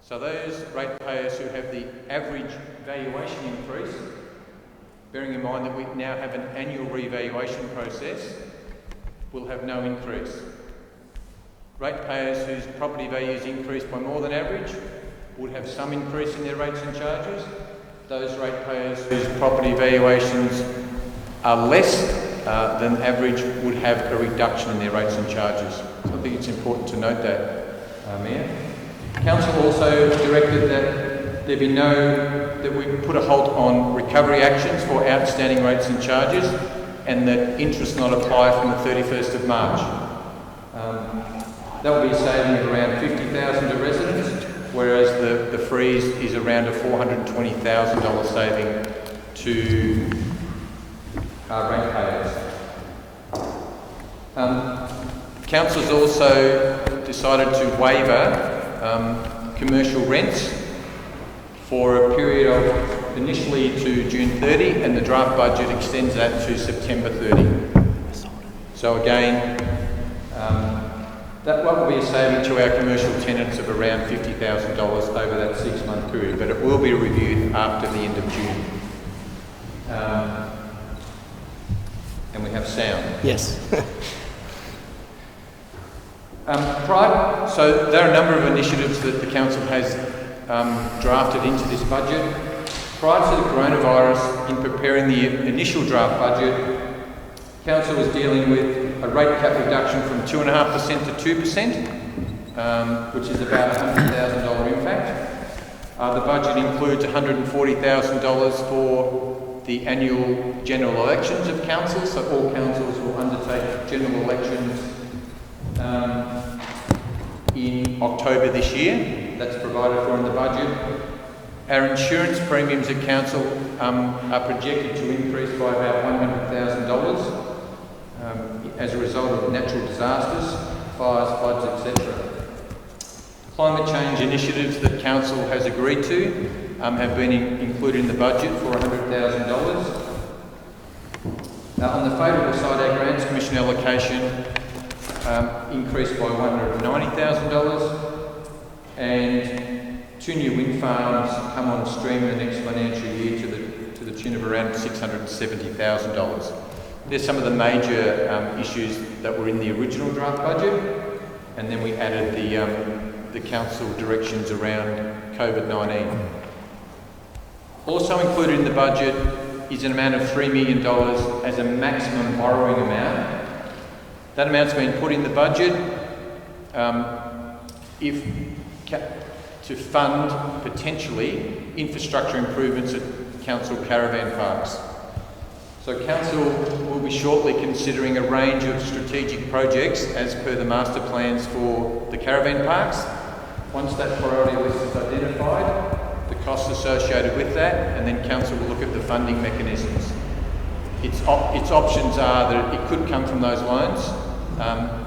So those ratepayers who have the average valuation increase, bearing in mind that we now have an annual revaluation process, will have no increase. Ratepayers whose property values increase by more than average would have some increase in their rates and charges. Those ratepayers whose property valuations are less than average would have a reduction in their rates and charges. So I think it's important to note that, Mayor. Council also directed that we put a halt on recovery actions for outstanding rates and charges, and that interest not apply from the 31st of March. That will be a saving of around $50,000 to residents, whereas the freeze is around a $420,000 saving to ratepayers. Council has also decided to waiver commercial rents for a period of initially to June 30, and the draft budget extends that to September 30. So again, that will be a saving to our commercial tenants of around $50,000 over that 6-month period, but it will be reviewed after the end of June. And we have sound. Yes. So there are a number of initiatives that the Council has drafted into this budget. Prior to the coronavirus, in preparing the initial draft budget, Council was dealing with a rate cap reduction from 2.5% to 2%, which is about a $100,000 impact. The budget includes $140,000 for the annual general elections of councils, so all councils will undertake general elections in October this year. That's provided for in the budget. Our insurance premiums at council are projected to increase by about $100,000 as a result of natural disasters, fires, floods, etc. Climate change initiatives that council has agreed to have been included in the budget for $100,000. On the favourable side, our Grants Commission allocation increased by $190,000, and 2 new wind farms come on stream in the next financial year to the tune of around $670,000. There's some of the major issues that were in the original draft budget, and then we added the council directions around COVID-19. Also included in the budget is an amount of $3 million as a maximum borrowing amount. That amount's been put in the budget to fund, potentially, infrastructure improvements at council caravan parks. So council will be shortly considering a range of strategic projects as per the master plans for the caravan parks. Once that priority list is identified, the costs associated with that, and then council will look at the funding mechanisms. Its options are that it could come from those loans,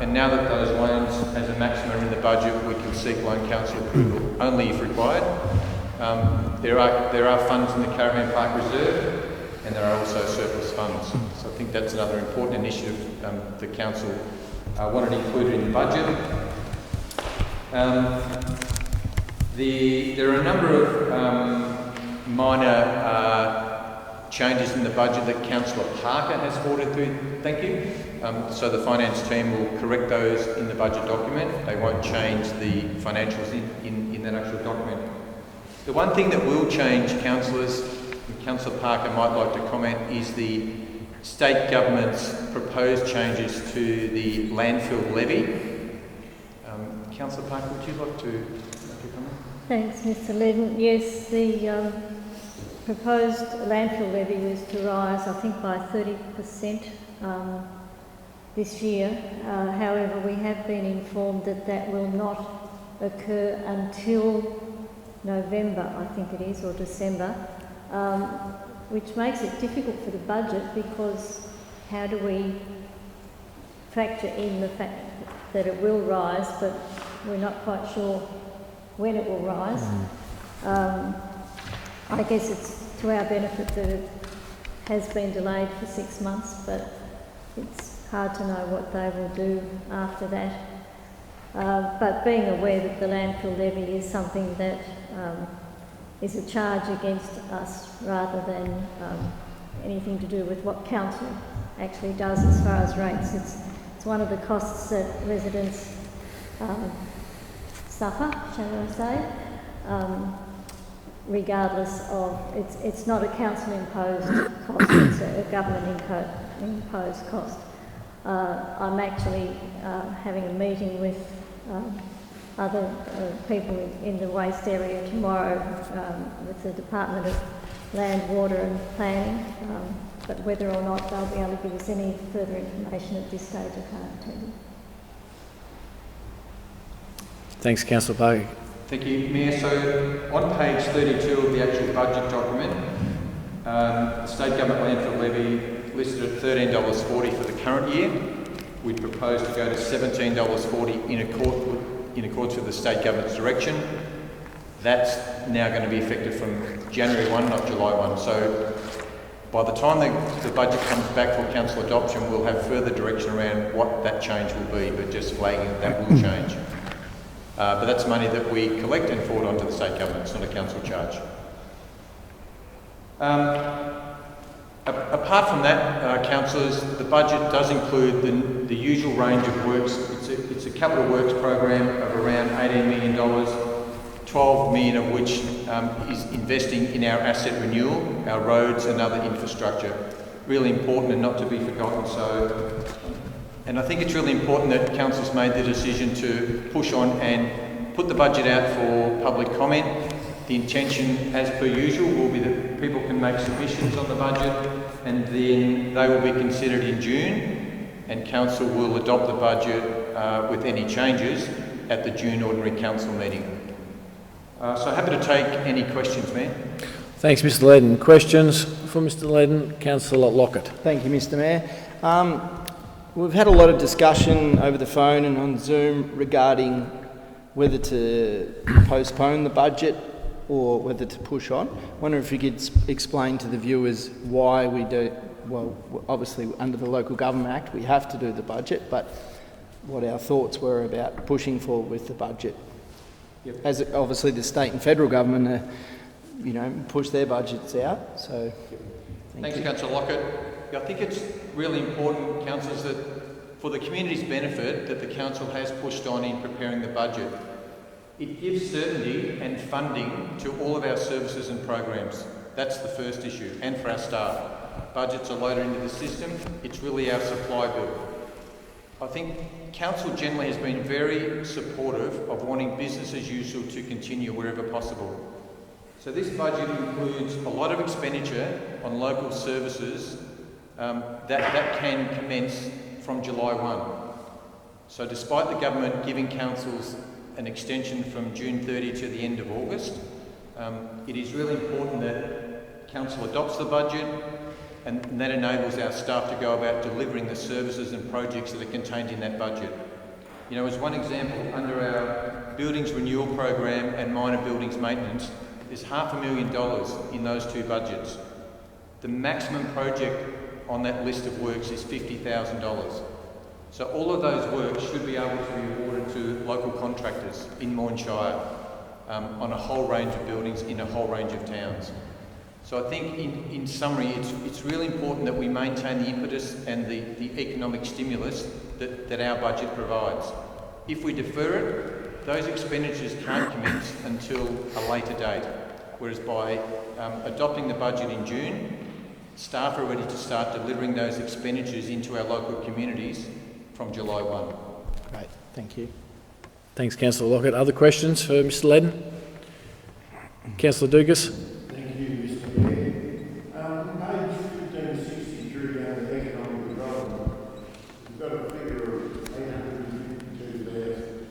and now that those loans as a maximum are in the budget, we can seek loan council approval only if required. There are funds in the Caravan Park Reserve, and there are also surplus funds. So I think that's another important initiative the council wanted included in the budget. There are a number of minor changes in the budget that Councillor Parker has forwarded through. Thank you. So the finance team will correct those in the budget document. They won't change the financials in that actual document. The one thing that will change, councillors, and Councillor Parker might like to comment, is the state government's proposed changes to the landfill levy. Councillor Parker, would you like to make a comment? Thanks, Mr. Ledden. Yes, the proposed landfill levy is to rise, I think, by 30% this year. However, we have been informed that that will not occur until November, I think it is, or December, which makes it difficult for the budget, because how do we factor in the fact that it will rise, but we're not quite sure when it will rise. I guess it's to our benefit that it has been delayed for 6 months, but it's hard to know what they will do after that. but being aware that the landfill levy is something that is a charge against us rather than anything to do with what council actually does as far as rates. It's one of the costs that residents suffer, shall I say, regardless of, it's not a council imposed cost, it's a government imposed cost. I'm actually having a meeting with other people in the waste area tomorrow with the Department of Land, Water and Planning, but whether or not they'll be able to give us any further information at this stage, I can't tell you. Thanks, Councillor Parker. Thank you, Mayor. So on page 32 of the actual budget document, the state government landfill levy listed at $13.40 for the current year. We propose to go to $17.40 in accordance with the state government's direction. That's now going to be effective from January 1, not July 1. So by the time the budget comes back for council adoption, we'll have further direction around what that change will be, but just flagging that will change. But that's money that we collect and forward on to the state government. It's not a council charge. Apart from that, councillors, the budget does include the usual range of works. It's a capital works program of around $18 million, $12 million of which is investing in our asset renewal, our roads and other infrastructure. Really important and not to be forgotten. And I think it's really important that council's made the decision to push on and put the budget out for public comment. The intention, as per usual, will be that people can make submissions on the budget and then they will be considered in June, and council will adopt the budget with any changes at the June Ordinary Council meeting. So happy to take any questions, Mayor. Thanks, Mr. Ledden. Questions for Mr. Ledden? Councillor Lockett. Thank you, Mr. Mayor. We've had a lot of discussion over the phone and on Zoom regarding whether to postpone the budget or whether to push on. I wonder if you could explain to the viewers why we do, well, obviously under the Local Government Act we have to do the budget, but what our thoughts were about pushing forward with the budget. Yep. As obviously the state and federal government push their budgets out, so Thanks, Councillor Lockett. I think it's really important, councillors, that for the community's benefit that the council has pushed on in preparing the budget. It gives certainty and funding to all of our services and programs. That's the first issue, and for our staff. Budgets are loaded into the system. It's really our supply bill. I think council generally has been very supportive of wanting business as usual to continue wherever possible. So this budget includes a lot of expenditure on local services that can commence from July 1. So despite the government giving councils an extension from June 30 to the end of August, it is really important that council adopts the budget, and that enables our staff to go about delivering the services and projects that are contained in that budget. You know, as one example, under our buildings renewal program and minor buildings maintenance, there's $500,000 in those two budgets. The maximum project on that list of works is $50,000. So all of those works should be able to be awarded to local contractors in Moyne Shire on a whole range of buildings in a whole range of towns. So I think in summary, it's really important that we maintain the impetus and the economic stimulus that our budget provides. If we defer it, those expenditures can't commence until a later date, whereas by adopting the budget in June, staff are ready to start delivering those expenditures into our local communities from July 1. Great, thank you. Thanks, Councillor Lockett. Other questions for Mr. Ledden? Councillor Dugas. Thank you, Mr. Mayor. Page 1563 down to economic development, we've got a figure of 852,000.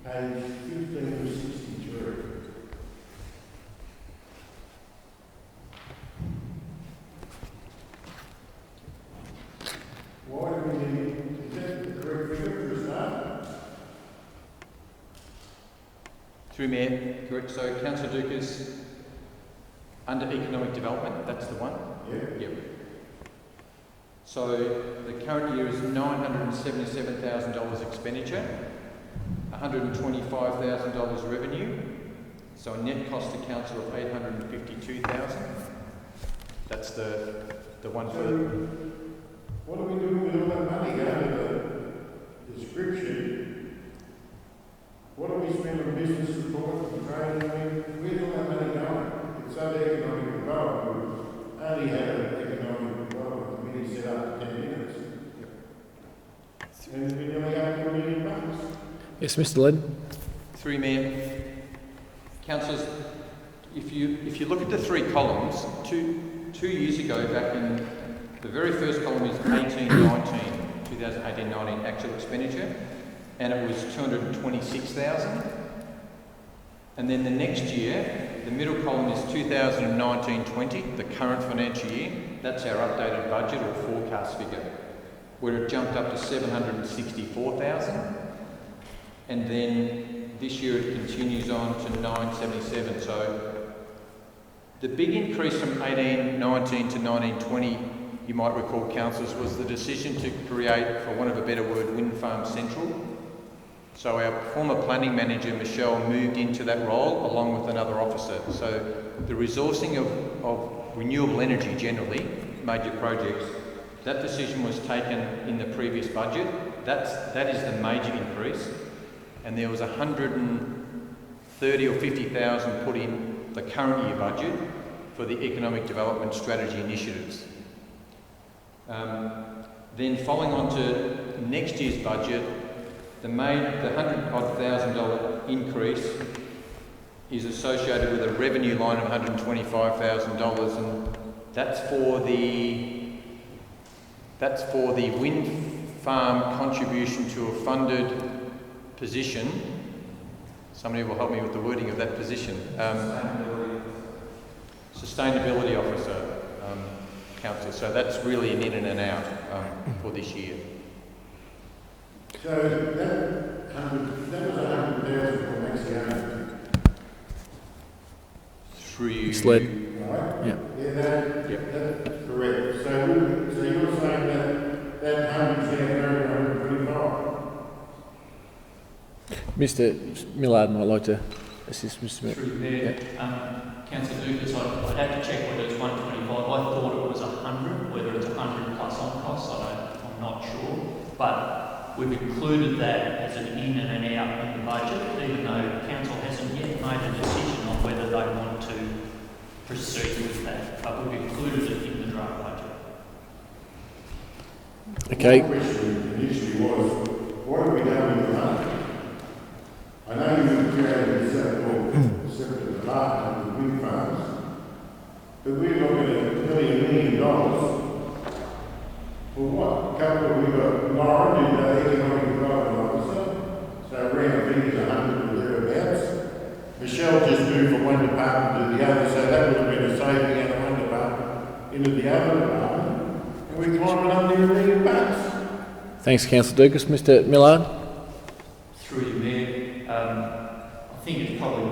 Page 1563. Why do we need, is that the correct figure for a start? Through Mayor, correct. So Councillor Dukas, under economic development, that's the one? Yeah. Yep. So the current year is $977,000 expenditure, $125,000 revenue, so a net cost to council of $852,000. That's the one for the... What are we doing with all that money going to the description? What do we spend on business support and training? I mean, where's all that money going? It's under economic development. We only had an economic development committee set up for 10 minutes. Yep. And we only got $1 million. Yes, Mr. Ledden. Through Mayor. Councillors, if you look at the three columns, two years ago, back in the very first column is 2018-19 actual expenditure, and it was 226,000. And then the next year, the middle column is 2019-20, the current financial year. That's our updated budget or forecast figure, where it jumped up to 764,000. And then this year it continues on to 977. So the big increase from 18-19 to 19-20, you might recall, councillors, was the decision to create, for want of a better word, Wind Farm Central. So our former planning manager, Michelle, moved into that role along with another officer. So the resourcing of renewable energy generally, major projects, that decision was taken in the previous budget. That is the major increase. And there was 130 or 50,000 put in the current year budget for the economic development strategy initiatives. Then following on to next year's budget, the $100,000 increase is associated with a revenue line of $125,000, and that's for the wind farm contribution to a funded position. Somebody will help me with the wording of that position. Sustainability officer, council. So that's really an in and an out for this year. So that was 100,000 for next year. Through you. Misled. Right? Yeah. Yeah, that's correct. So you're saying that 100 is going to 125? Mr. Millard might like to assist Mr. Millard. Through there, Councillor Dukas, I'd have to check whether it's 125. I thought it was 100, whether it's 100 plus on costs, I'm not sure. But we've included that as an in and an out in the budget, even though council hasn't yet made a decision on whether they want to proceed with that. But we've included it in the draft budget. Okay. My question initially was, what have we done with the money? I know you've created a separate department with wind farms, but we're looking at nearly $1 million. For what? We've got Lauren, who's the economic development officer, so around figures 100 or thereabouts. Michelle just moved from one department to the other, so that would have been a saving out of one department into the other department, and we're climbing up near $1 million. Thanks, Councillor Dukas. Mr. Millard. Through you, Mayor, I think it's probably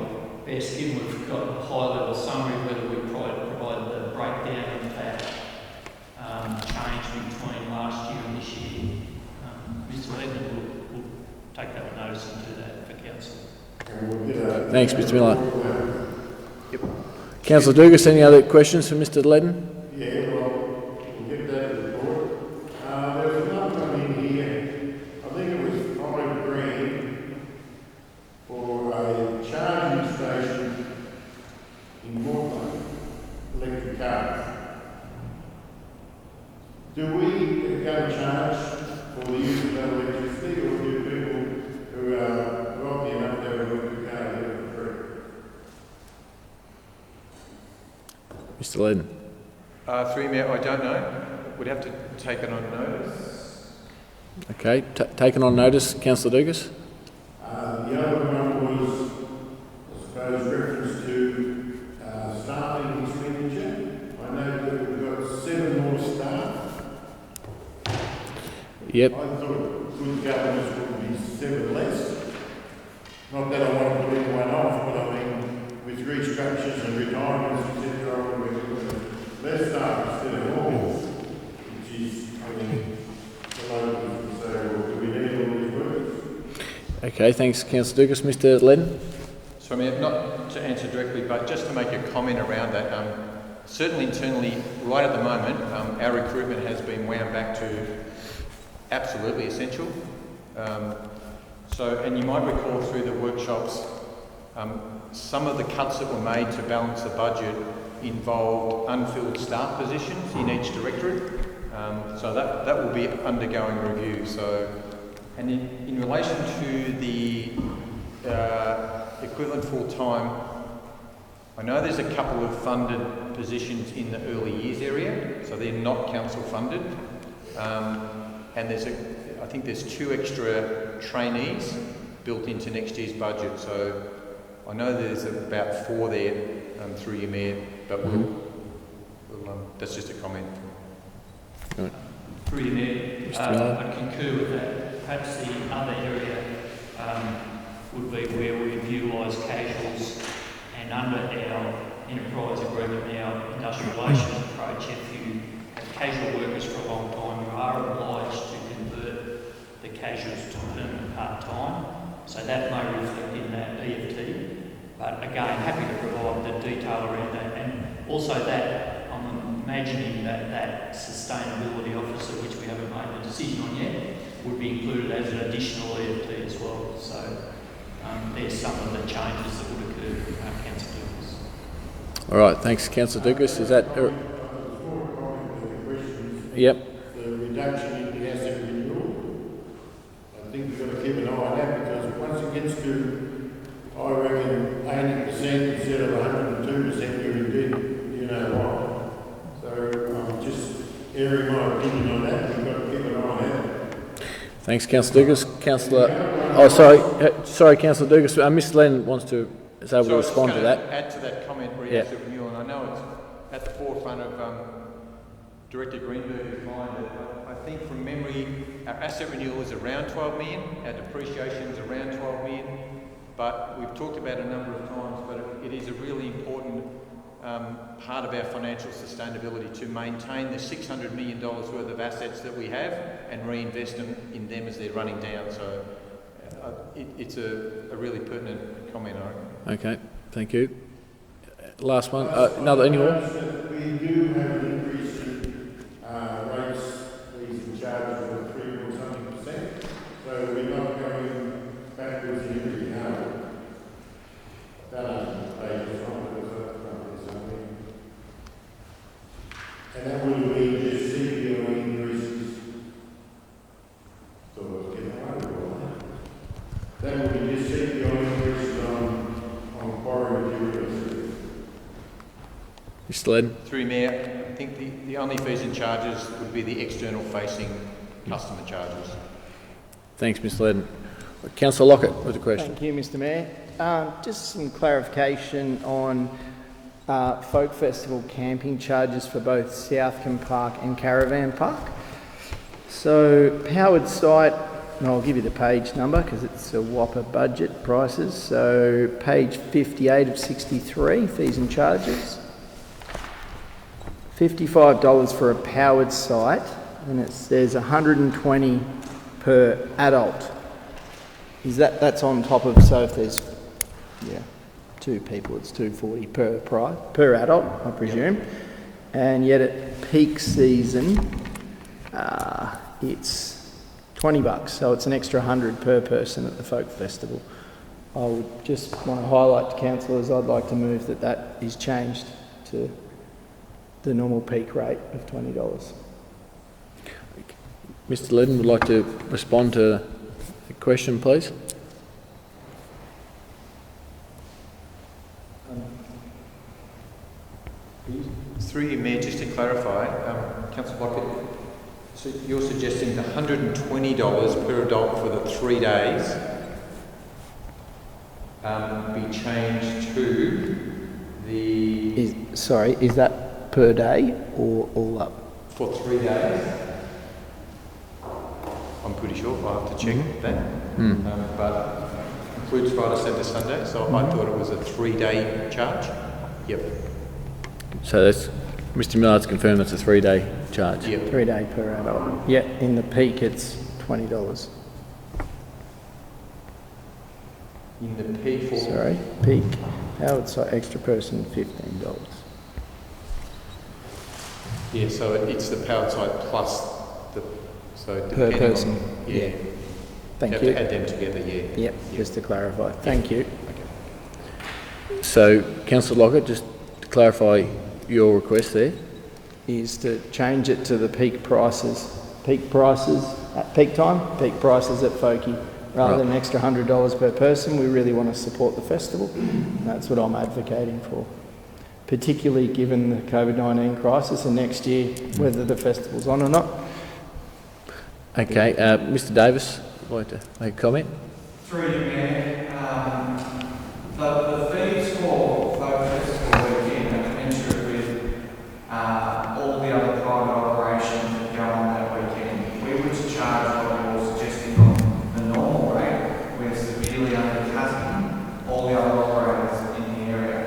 best, given we've got a high-level summary, whether we provide the breakdown of that change between last year and this year. Mr. Ledden will take that notice and do that for council. Thanks, Mr. Millard. Yep. Councillor Dugas, any other questions for Mr. Ledden? Yeah, well, we'll get that report. There's another one in here. I think it was $5,000 for a charging station in Mortlake, electric cars. Do we go charge for the use of that electricity, or do people who are wealthy enough to have an electric car get it for free? Mr. Ledden. Through Mayor, I don't know. We'd have to take it on notice. Okay. Taken on notice, Councillor Dugas. The other one was, I suppose, reference to staffing expenditure. I know that we've got 7 more staff. Yep. I thought good governance would be 7 less. Not that I want to put anyone off, but I mean, with restructures and retirements, etc., we're looking at less staff instead of more, which is, I guess, Okay, thanks, Councillor Dugas. Mr. Ledden? So, I mean, not to answer directly, but just to make a comment around that, certainly internally, right at the moment, our recruitment has been wound back to absolutely essential. And you might recall through the workshops, some of the cuts that were made to balance the budget involved unfilled staff positions in each directorate. So that will be undergoing review. So, and in relation to the equivalent full-time, I know there's a couple of funded positions in the early years area, so they're not council funded. And I think there's 2 extra trainees built into next year's budget. So I know there's about 4 there through your mayor, but that's just a comment. Right. Through your mayor, Mr. Miller? I concur with that. Perhaps the other area would be where we've utilised casuals, and under our enterprise agreement, our industrial relations approach, if you have casual workers for a long time, you are obliged to convert the casuals to permanent part-time. So that may reflect in that EFT. But again, happy to provide the detail around that. And also that, I'm imagining that sustainability officer, which we haven't made a decision on yet, would be included as an additional EFT as well. So there's some of the changes that would occur, Councillor Dugas. All right, thanks, Councillor Dugas. Is that... Yep. The reduction in the asset renewal, I think we've got to keep an eye on that, because once it gets to, I reckon, 80% instead of 102%, you're indeed, you know what. So I'm just airing my opinion on that. We've got to keep an eye on that. Thanks, Councillor Dugas. Councillor... sorry, Councillor Dugas. Mr. Len is able to respond to that. Add to that comment re asset renewal, and I know it's at the forefront of Director Greenberg's mind. I think from memory, our asset renewal is around 12 million, our depreciation is around 12 million, but we've talked about a number of times, but it is a really important part of our financial sustainability to maintain the $600 million worth of assets that we have and reinvest in them as they're running down. So it's a really pertinent comment, I reckon. Okay, thank you. Last one. Any more? We do have an increase in rates, fees and charges of 3.something%. So we're not going backwards in every hour. That doesn't pay us on because something. And that would be just CPI increases. So let's get that over. That would be just CPI increases on borrowing materials. Mr. Ledden? Through Mayor, I think the only fees and charges would be the external facing customer charges. Thanks, Mr. Ledden. Councillor Lockett with a question. Thank you, Mr. Mayor. Just some clarification on Folk Festival camping charges for both Southcombe Park and Caravan Park. So, powered site, and I'll give you the page number because it's a whopper budget prices. So, page 58 of 63, fees and charges. $55 for a powered site, and it says $120 per adult. That's on top of, so if there's 2 people, it's $240 per adult, I presume. Yep. And yet at peak season, it's $20, so it's an extra $100 per person at the Folk Festival. I would just want to highlight to councillors, I'd like to move that is changed to the normal peak rate of $20. Mr. Ledden would like to respond to the question, please. Through you, Mayor, just to clarify, Councillor Lockett, so you're suggesting the $120 per adult for the 3 days be changed to the... Is that per day or all up? For 3 days? I'm pretty sure, I'll have to check that. But includes Friday, Saturday, Sunday, so I thought it was a 3-day charge. Yep. So that's... Mr. Millard's confirmed it's a 3-day charge. Yep. 3 day per adult. Yeah, in the peak it's $20. In the peak for... Sorry, peak, Howard site extra person, $15. Yeah, so it's the powered site plus the... So Per depending person, on, yeah. Thank have you. to add them together, yeah. Yep, just to clarify. Thank you. So, Councillor Lockett, just to clarify your request there. Is to change it to the peak prices at peak time, peak prices at Foki, rather than an extra $100 per person. We really want to support the festival. And that's what I'm advocating for, particularly given the COVID-19 crisis and next year, whether the festival's on or not. Okay, Mr Davis, would you like to make a comment? Through you, Mayor, the fees for Folk Festival weekend are commensurate with all the other private operations that go on that weekend. If we were to charge what you're suggesting on the normal rate, we're severely undercutting all the other operators in the area.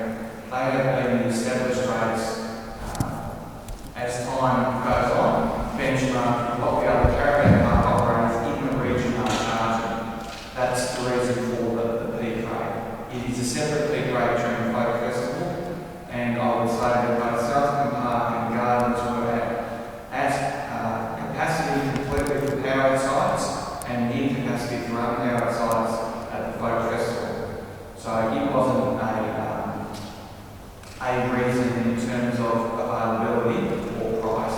They have been the established rates as time goes on, benchmarked with what the other caravan park operators in the region are charging. That's the reason for the peak rate. It is a separate peak rate during Folk Festival, and I would say that both Southern Park and Gardens were at capacity completely for powered sites and near capacity for unpowered sites at the Folk Festival. So it wasn't a reason in terms of availability or price.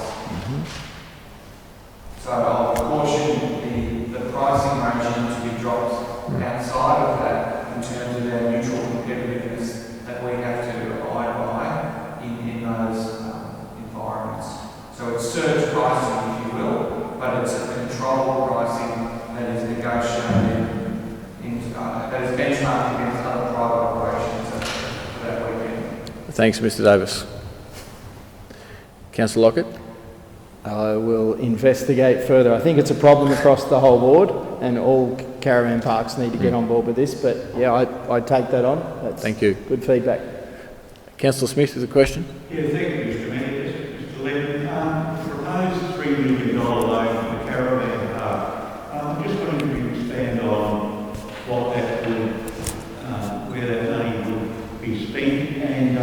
So I'll caution the pricing regime to be dropped outside of that in terms of our neutral competitiveness that we have to abide by in those environments. So it's surge pricing, if you will, but it's a controlled pricing that is negotiated, that is benchmarked against other private operations for that weekend. Thanks, Mr Davis. Councillor Lockett? I will investigate further. I think it's a problem across the whole board, and all caravan parks need to get on board with this, but yeah, I take that on. That's Thank you. good feedback. Councillor Smith with a question. Yeah, thank you, Mr Mayor. Mr Ledden, proposed $3 million loan for the caravan park. I'm just wondering if you can expand on what that would, where that money would be spent, and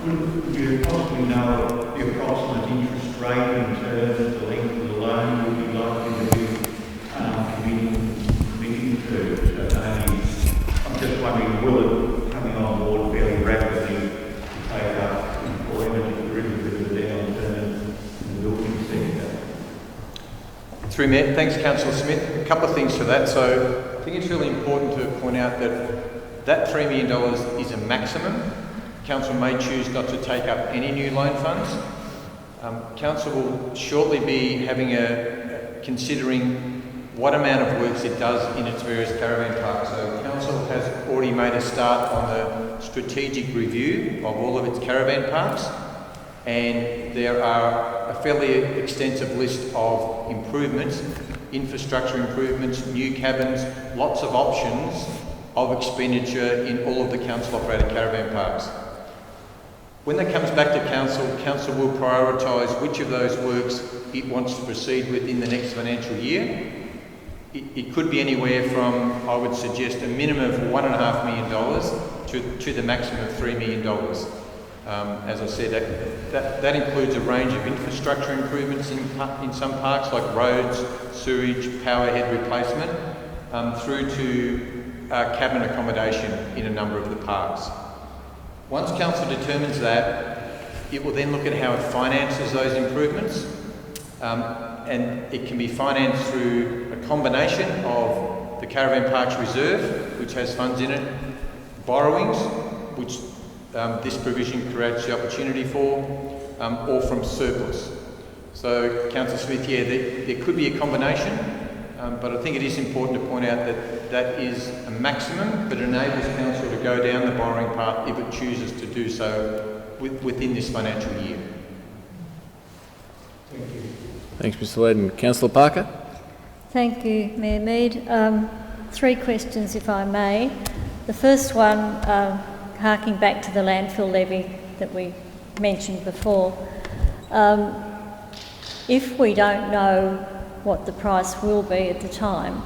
would you possibly know the approximate interest rate in terms of the length of the loan would be likely to be committing to? So I'm just wondering, will it coming on board fairly rapidly take up employment if there is a bit of a downturn in the building sector? Through Mayor, thanks Councillor Smith. A couple of things for that. So I think it's really important to point out that that $3 million is a maximum. Council may choose not to take up any new loan funds. Council will shortly be having considering what amount of works it does in its various caravan parks. So Council has already made a start on the strategic review of all of its caravan parks, and there are a fairly extensive list of improvements, infrastructure improvements, new cabins, lots of options of expenditure in all of the council operated caravan parks. When that comes back to Council, Council will prioritise which of those works it wants to proceed with in the next financial year. It could be anywhere from, I would suggest, a minimum of $1.5 million to the maximum of $3 million. As I said, that includes a range of infrastructure improvements in some parks, like roads, sewage, power head replacement, through to cabin accommodation in a number of the parks. Once Council determines that, it will then look at how it finances those improvements, and it can be financed through a combination of the Caravan Parks Reserve, which has funds in it, borrowings, which this provision creates the opportunity for, or from surplus. So, Councillor Smith, yeah, there could be a combination, but I think it is important to point out that that is a maximum, but enables Council to go down the borrowing path if it chooses to do so within this financial year. Thank you. Thanks, Mr Ledden. Councillor Parker? Thank you, Mayor Mead. 3 questions, if I may. The first one, harking back to the landfill levy that we mentioned before. If we don't know what the price will be at the time,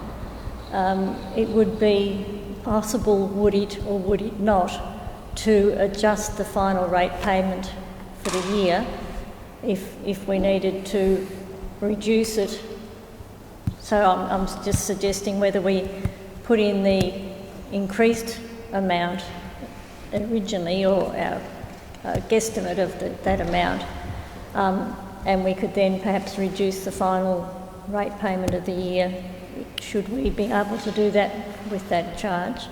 it would be possible, would it or would it not, to adjust the final rate payment for the year if we needed to reduce it. So I'm just suggesting whether we put in the increased amount originally, or our guesstimate of that amount, and we could then perhaps reduce the final rate payment of the year, should we be able to do that with that charge.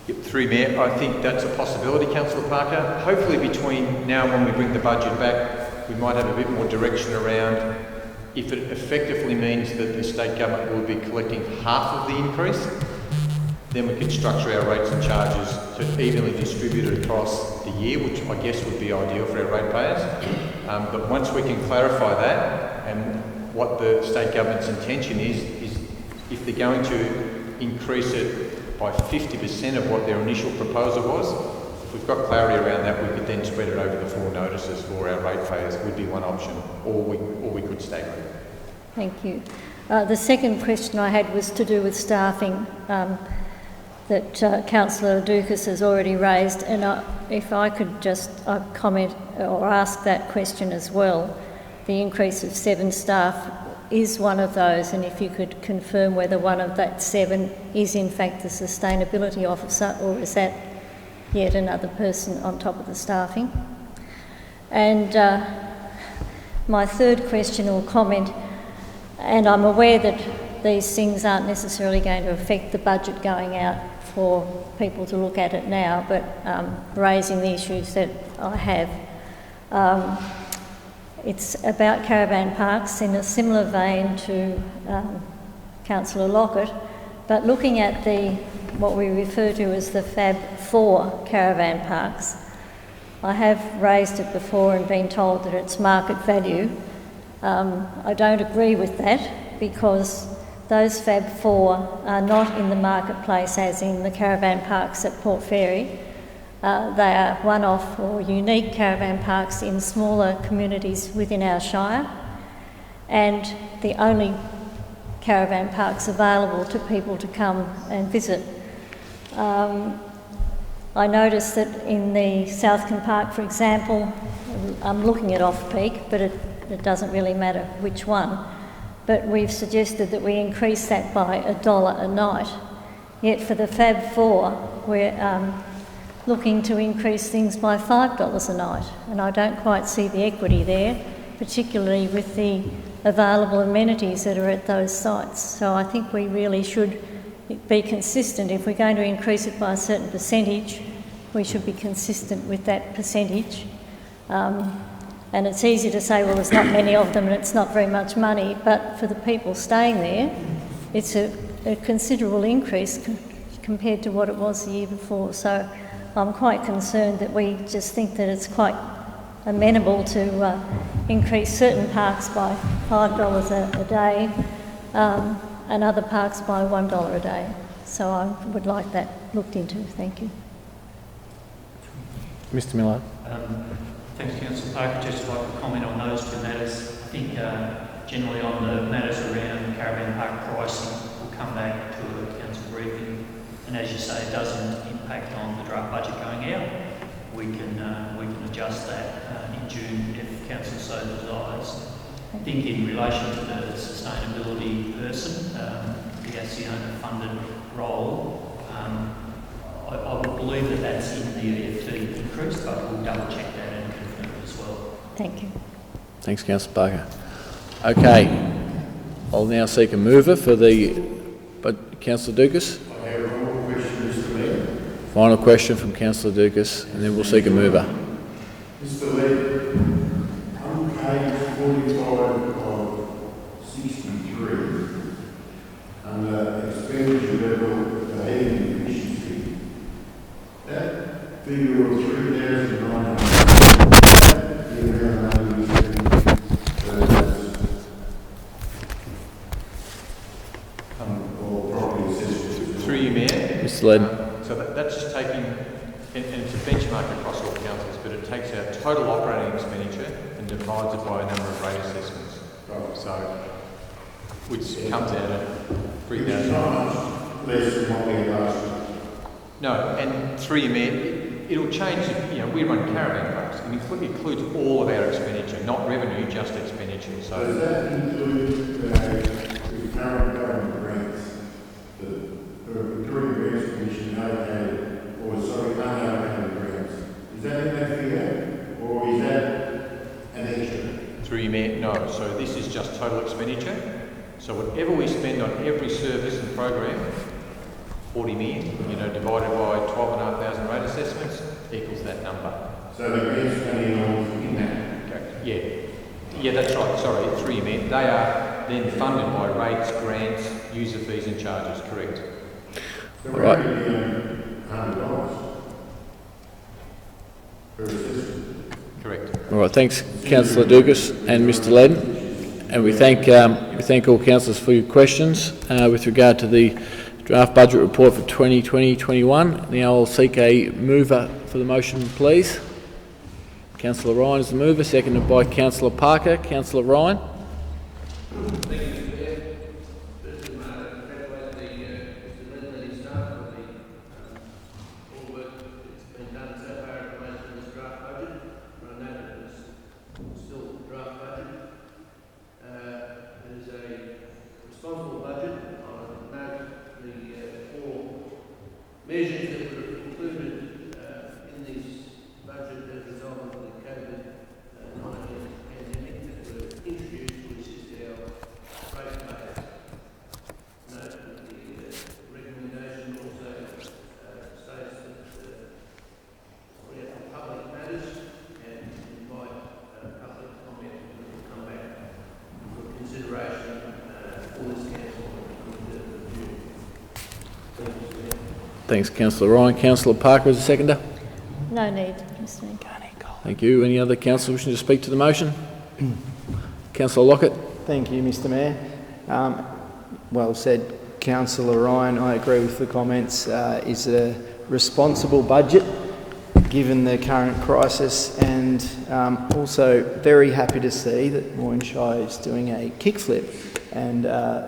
Yep, through Mayor, I think that's a possibility, Councillor Parker. Hopefully between now and when we bring the budget back, we might have a bit more direction around if it effectively means that the state government will be collecting half of the increase, then we could structure our rates and charges to evenly distribute it across the year, which I guess would be ideal for our ratepayers. But once we can clarify that and what the state government's intention is if they're going to increase it by 50% of what their initial proposal was, if we've got clarity around that, we could then spread it over the 4 notices for our ratepayers, would be one option, or we could stagger it. Thank you. The second question I had was to do with staffing that Councillor Doukas has already raised, and if I could just comment or ask that question as well. The increase of 7 staff is one of those, and if you could confirm whether one of that 7 is in fact the sustainability officer, or is that yet another person on top of the staffing. And my third question or comment, and I'm aware that these things aren't necessarily going to affect the budget going out for people to look at it now, but raising the issues that I have. It's about caravan parks in a similar vein to Councillor Lockett, but looking at what we refer to as the Fab 4 caravan parks. I have raised it before and been told that it's market value. I don't agree with that, because those Fab 4 are not in the marketplace as in the caravan parks at Port Fairy. They are one-off or unique caravan parks in smaller communities within our shire, and the only caravan parks available to people to come and visit. I noticed that in the Southcombe Park, for example, I'm looking at off-peak, but it doesn't really matter which one, but we've suggested that we increase that by $1 a night. Yet for the Fab 4, we're looking to increase things by $5 a night, and I don't quite see the equity there, particularly with the available amenities that are at those sites. So I think we really should be consistent. If we're going to increase it by a certain percentage, we should be consistent with that percentage. And it's easy to say, well, there's not many of them and it's not very much money, but for the people staying there, it's a considerable increase compared to what it was the year before. So I'm quite concerned that we just think that it's quite amenable to increase certain parks by $5 a day and other parks by $1 a day. So I would like that looked into. Thank you. Mr. Miller. Thanks, Councillor Parker. Just like to comment on those 2 matters. I think generally on the matters around caravan park pricing, we'll come back to a council briefing. And as you say, it doesn't impact on the draft budget going out. We can adjust that in June if council so desires. I think in relation to the sustainability person, the Acciona funded role, I would believe that that's in the EFT increase, but we'll double check that and confirm it as well. Thank you. Thanks, Councillor Parker. Okay, I'll now seek a mover for Councillor Doukas. I have one more question, Mr. Mayor. Final question from Councillor Doukas, and then we'll seek a mover. Mr. Lee, on page 45 of 63, under expenditure level for heating efficiency, that figure of 3,900, the amount of money we spend or property assessment. Through you, Mayor. Mr. Ledden. So that's just taking, and it's a benchmark across all councils, but it takes our total operating expenditure and divides it by a number of rate assessments. So, which comes out at 3,000. less than what we had last year. No, and through you, Mayor, it'll change. You know, we run caravan parks, and it includes all of our expenditure, not revenue, just expenditure. Does So that include the current government grants? The Victoria Grants Commission allocated, or sorry, unallocated grants. Is that in that figure, or is that an extra? through you, Mayor, no. So this is just total expenditure. So whatever we spend on every service and program, 40 million, you know, divided by 12,500 rate assessments equals that number. So the grants money in that? Okay. Yeah, that's right. Sorry, through you, Mayor. They are then funded by rates, grants, user fees and charges, correct? So All we're right. only getting $100 per assessment. Correct. All right, thanks, Councillor Dukas and Mr Ledden. And we thank all councillors for your questions with regard to the draft budget report for 2020-21. Now I'll seek a mover for the motion, please. Councillor Ryan is the mover, seconded by Councillor Parker. Councillor Ryan. Measures that were included in this budget as a result of the COVID-19 pandemic that were introduced to assist our ratepayers. Note that the recommendation also states that we have public matters and invite public comment that will come back for consideration for this council on the 3rd of June. Thank you. Thanks, Councillor Ryan. Councillor Parker is the seconder. No need, Mr Mayor. Thank you. Any other councillor wishing to speak to the motion? Councillor Lockett. Thank you, Mr Mayor. Well said, Councillor Ryan. I agree with the comments. It's a responsible budget given the current crisis, and also very happy to see that Moyne is doing a kickflip and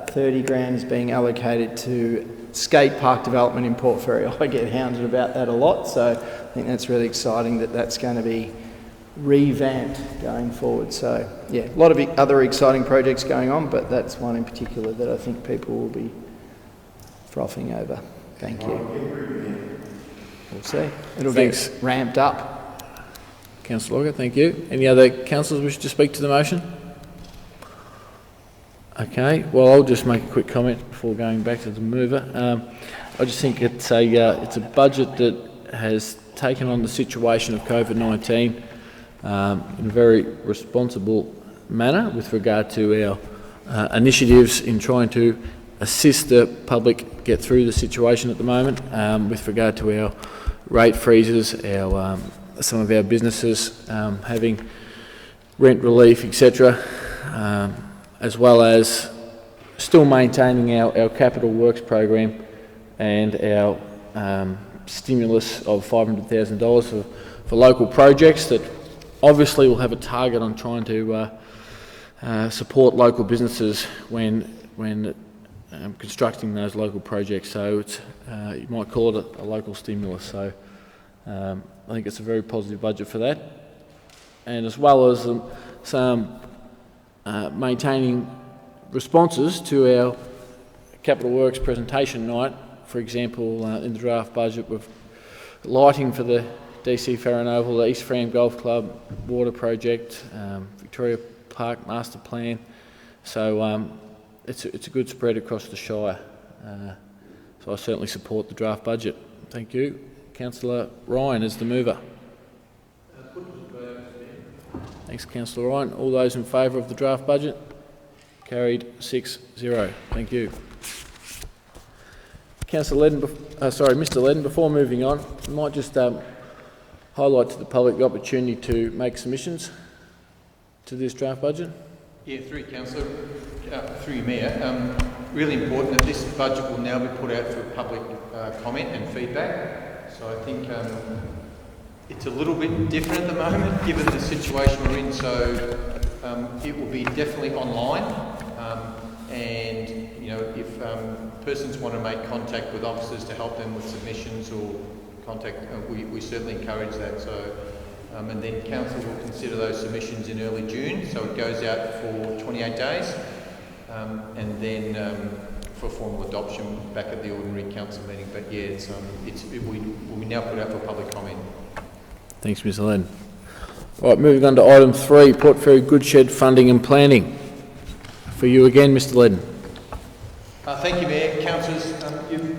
30 grand is being allocated to skate park development in Port Fairy. I get hounded about that a lot, so I think that's really exciting that that's going to be revamped going forward. So yeah, a lot of other exciting projects going on, but that's one in particular that I think people will be frothing over. Thank you. We'll see. It'll Thanks. get ramped up. Councillor Lockett, thank you. Any other councillors wish to speak to the motion? Okay, well, I'll just make a quick comment before going back to the mover. I just think it's a budget that has taken on the situation of COVID-19 in a very responsible manner with regard to our initiatives in trying to assist the public get through the situation at the moment with regard to our rate freezes, our some of our businesses having rent relief, etc., as well as still maintaining our capital works program and our stimulus of $500,000 for local projects that obviously will have a target on trying to support local businesses when constructing those local projects. So it's you might call it a local stimulus. So I think it's a very positive budget for that, and as well as some maintaining responses to our capital works presentation night. For example, in the draft budget with lighting for the DC Farron Oval, the East Fram Golf Club water project, Victoria Park master plan. So it's a good spread across the Shire. So I certainly support the draft budget. Thank you. Councillor Ryan is the mover. Thanks, Councillor Ryan. All those in favour of the draft budget? Carried 6-0. Thank you. Councillor Ledden, Mr. Ledden, before moving on, I might just highlight to the public the opportunity to make submissions to this draft budget. Yeah, through you, Councillor, through you, Mayor. Really important that this budget will now be put out for public comment and feedback. So I think it's a little bit different at the moment, given the situation we're in. So it will be definitely online, and you know, if persons want to make contact with officers to help them with submissions or contact, we certainly encourage that. So, and then council will consider those submissions in early June, so it goes out for 28 days, and then for formal adoption back at the ordinary council meeting. But yeah, we now put out for public comment. Thanks, Mr. Ledden. All right, moving on to item 3, Port Fairy Goodshed funding and planning. For you again, Mr. Ledden. Thank you, Mayor. Councillors, you've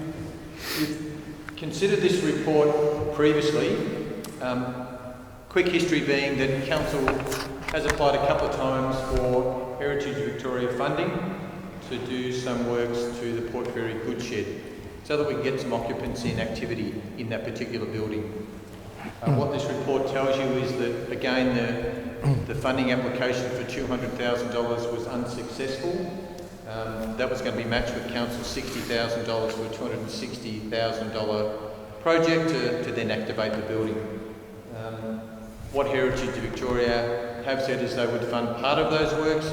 considered this report previously. Quick history being that council has applied a couple of times for Heritage Victoria funding to do some works to the Port Fairy Goodshed so that we can get some occupancy and activity in that particular building. What this report tells you is that, again, the funding application for $200,000 was unsuccessful. That was going to be matched with council's $60,000 for a $260,000 project to then activate the building. What Heritage Victoria have said is they would fund part of those works,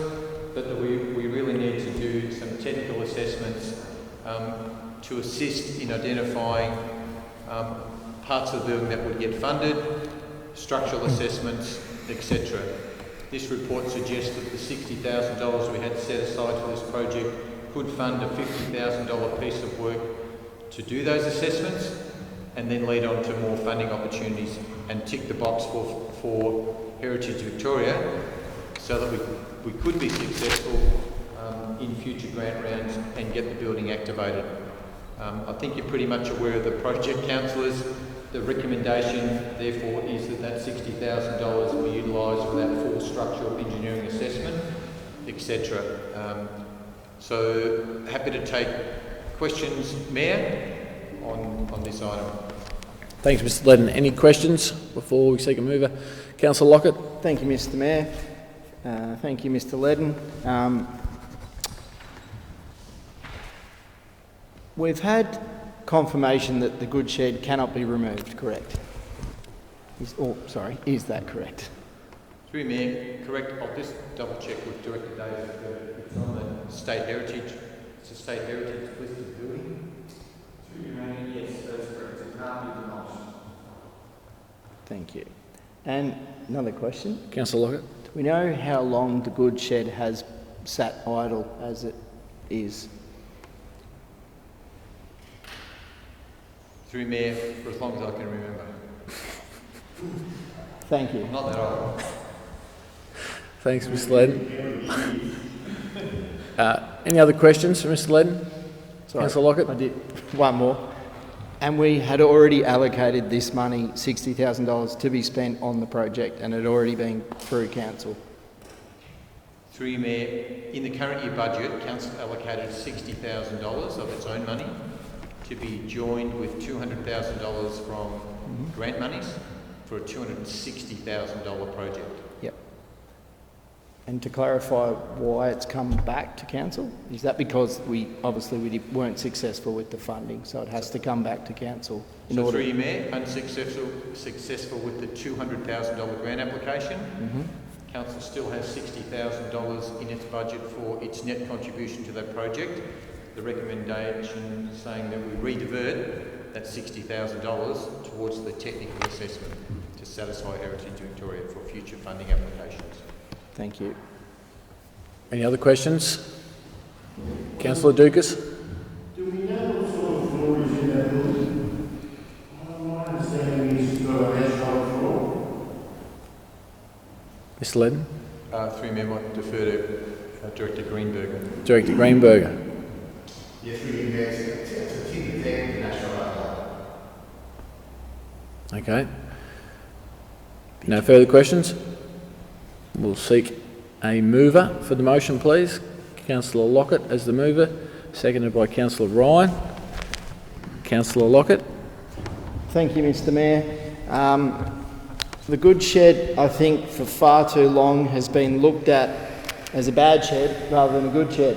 but that we really need to do some technical assessments to assist in identifying parts of the building that would get funded, structural assessments, etc. This report suggests that the $60,000 we had set aside for this project could fund a $50,000 piece of work to do those assessments and then lead on to more funding opportunities and tick the box for Heritage Victoria so that we could be successful in future grant rounds and get the building activated. I think you're pretty much aware of the project, councillors. The recommendation, therefore, is that $60,000 be utilised for that full structural engineering assessment, etc. So happy to take questions, Mayor, on this item. Thanks, Mr. Ledden. Any questions before we seek a mover? Councillor Lockett. Thank you, Mr. Mayor. Thank you, Mr. Ledden. We've had confirmation that the goodshed cannot be removed, correct? Is that correct? Through Mayor, correct. I'll just double check with Director Davis that it's on the state heritage. It's a state heritage listed building. Through Mayor, yes, that's correct. It can't be demolished. Thank you. And another question. Councillor Lockett. Do we know how long the goodshed has sat idle as it is? Through Mayor, for as long as I can remember. Thank you. Not that old. Thanks, Mr. Ledden. Any other questions for Mr. Ledden? Sorry, Councillor Lockett. I did. One more. And we had already allocated this money, $60,000, to be spent on the project, and it had already been through council. Through you, Mayor, in the current year budget, council allocated $60,000 of its own money to be joined with $200,000 from grant monies for a $260,000 project. Yep. And to clarify why it's come back to council, is that because we weren't successful with the funding, so it has to come back to council in So order. through you, Mayor, successful with the $200,000 grant application. Council still has $60,000 in its budget for its net contribution to that project. The recommendation saying that we redivert that $60,000 towards the technical assessment to satisfy Heritage Victoria for future funding applications. Thank you. Any other questions? Councillor Dukas. Do we know what sort of floor is in that building? My understanding is you've got an asphalt floor. Mr. Ledden. Through me, I might defer to Director Greenberger. Director Greenberger. Yes, we can get it's a tin thing, national level. Okay. No further questions? We'll seek a mover for the motion, please. Councillor Lockett as the mover, seconded by Councillor Ryan. Councillor Lockett. Thank you, Mr. Mayor. The goodshed, I think, for far too long has been looked at as a bad shed rather than a good shed.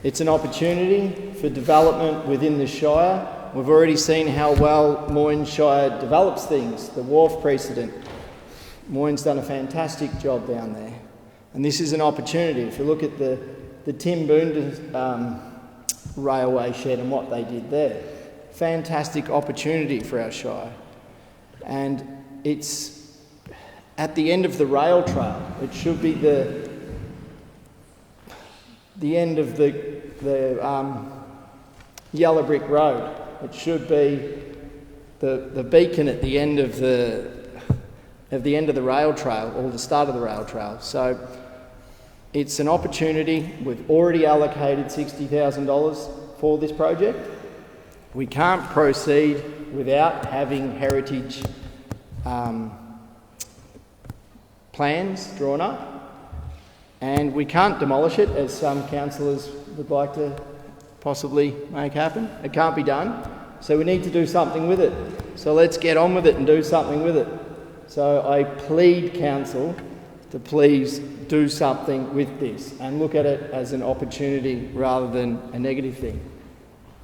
It's an opportunity for development within the Shire. We've already seen how well Moyne Shire develops things, the wharf precedent. Moyne's done a fantastic job down there. And this is an opportunity. If you look at the the Tim Boonda railway shed and what they did there. Fantastic opportunity for our Shire. And it's at the end of the rail trail. It should be the end of the Yellow Brick Road. It should be the beacon at the end of the rail trail, or the start of the rail trail. So it's an opportunity. We've already allocated $60,000 for this project. We can't proceed without having heritage plans drawn up, and we can't demolish it, as some councillors would like to possibly make happen. It can't be done, so we need to do something with it. So let's get on with it and do something with it. So I plead council to please do something with this and look at it as an opportunity rather than a negative thing.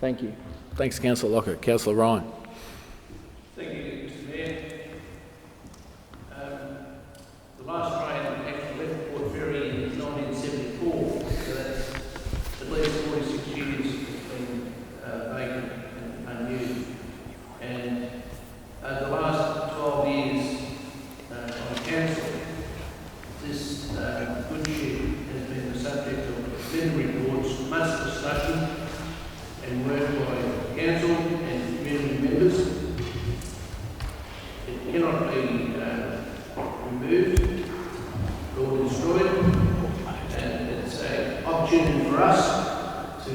Thank you. Thanks, Councillor Lockett. Councillor Ryan. Thank you, Mr. Mayor. The last train actually left Port Fairy in 1974, so that's at least 46 years it's been vacant and unused. And the last 12 years on council, this good ship has been the subject of many reports, much discussion and work by council and community members. It cannot be removed or destroyed, and it's an opportunity for us to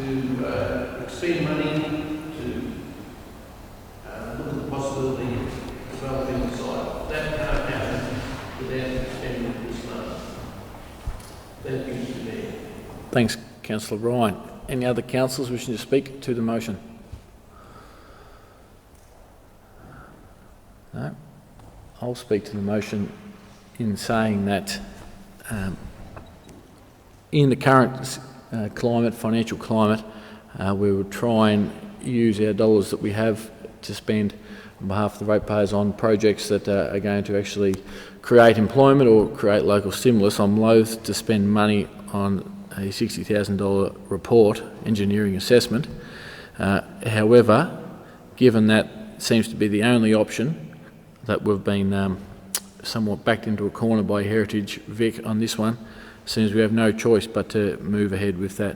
expend money to look at the possibility of developing the site. That can't happen without spending this money. Thank you, Mr. Mayor. Thanks, Councillor Ryan. Any other councillors wishing to speak to the motion? No? I'll speak to the motion in saying that in the current financial climate, we would try and use our dollars that we have to spend on behalf of the ratepayers on projects that are going to actually create employment or create local stimulus. I'm loath to spend money on a $60,000 report, engineering assessment. However, given that seems to be the only option, that we've been somewhat backed into a corner by Heritage Vic on this one, seems we have no choice but to move ahead with that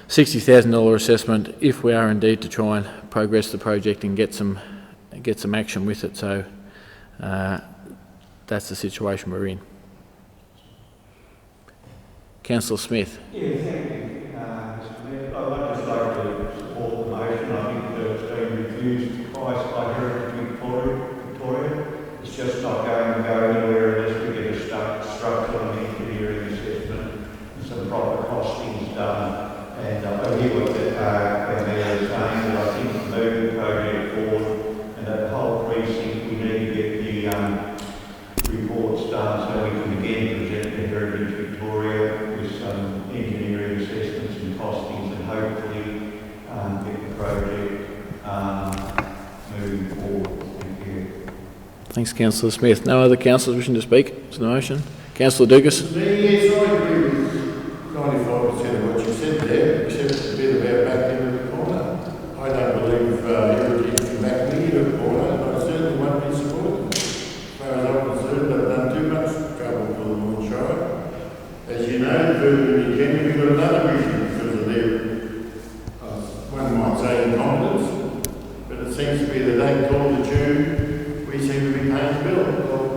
$60,000 assessment if we are indeed to try and progress the project and get some action with it. So that's the situation we're in. Councillor Smith. Yeah, thank you, Mr. Mayor. I'd just like to support the motion. I think that it's been refused twice by Heritage Victoria. It's just not going to go anywhere unless we get a structural and engineering assessment and some proper costings done. And I hear what the Mayor is saying, that I think the moving project forward and that whole precinct, we need to get the reports done so we can again present to Heritage Victoria with some engineering assessments and costings, and hopefully get the project moving forward. Thank you. Thanks, Councillor Smith. No other councillors wishing to speak to the motion? Councillor Dugas. Yes, I agree with 95% of what you said there, except a bit about back into the corner. I don't believe Heritage can back me into the corner, but I certainly won't be supporting. As far as I'm concerned, they've done too much trouble for the North Shire. As you know, further in Kenya, we've got another issue because of their, one might say, incompetence, but it seems to be that they call the tune, we seem to be paying the bill. Well,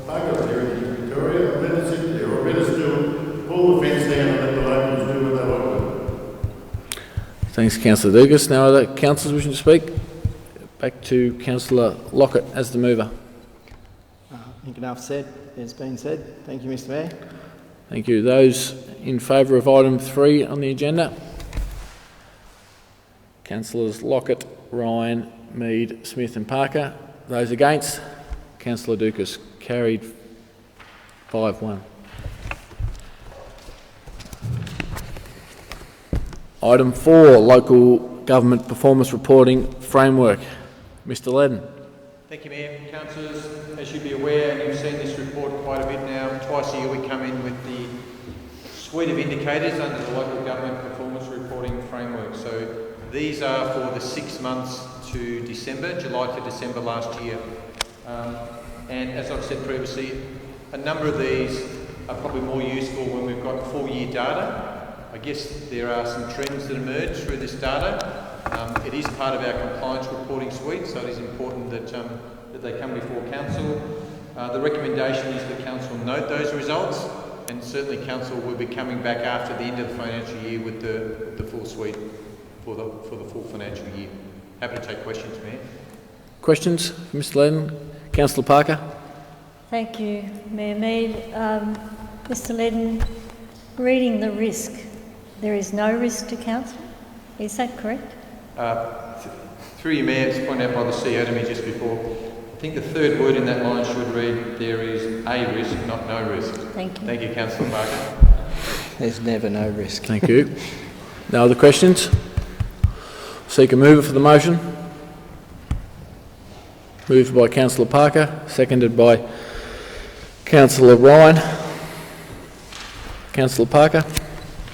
bugger Heritage Victoria, let us sit there, or better still, pull the fence down and let the locals do what they want to do. Thanks, Councillor Dugas. No other councillors wishing to speak? Back to Councillor Lockett as the mover. I think enough has been said. Thank you, Mr. Mayor. Thank you. Those in favour of item 3 on the agenda? Councillors Lockett, Ryan, Mead, Smith and Parker. Those against? Councillor Dukas. Carried 5-1. Item 4, Local Government Performance Reporting Framework. Mr. Ledden. Thank you, Mayor. Councillors, as you'd be aware, and you've seen this report quite a bit now, twice a year we come in with the suite of indicators under the local government performance reporting framework. So these are for the 6 months to December, July to December last year. And as I've said previously, a number of these are probably more useful when we've got full year data. I guess there are some trends that emerge through this data. It is part of our compliance reporting suite, so it is important that, that they come before Council. The recommendation is that Council note those results, and certainly Council will be coming back after the end of the financial year with the full suite for the full financial year. Happy to take questions, Mayor. Questions for Mr Ledden? Councillor Parker? Thank you, Mayor Mead. Mr Ledden, reading the risk, there is no risk to council. Is that correct? Through you, Mayor, as pointed out by the CEO to me just before, I think the third word in that line should read, there is a risk, not no risk. Thank you. Thank you, Councillor Parker. There's never no risk. Thank you. No other questions? Seek a mover for the motion. Moved by Councillor Parker, seconded by Councillor Ryan. Councillor Parker.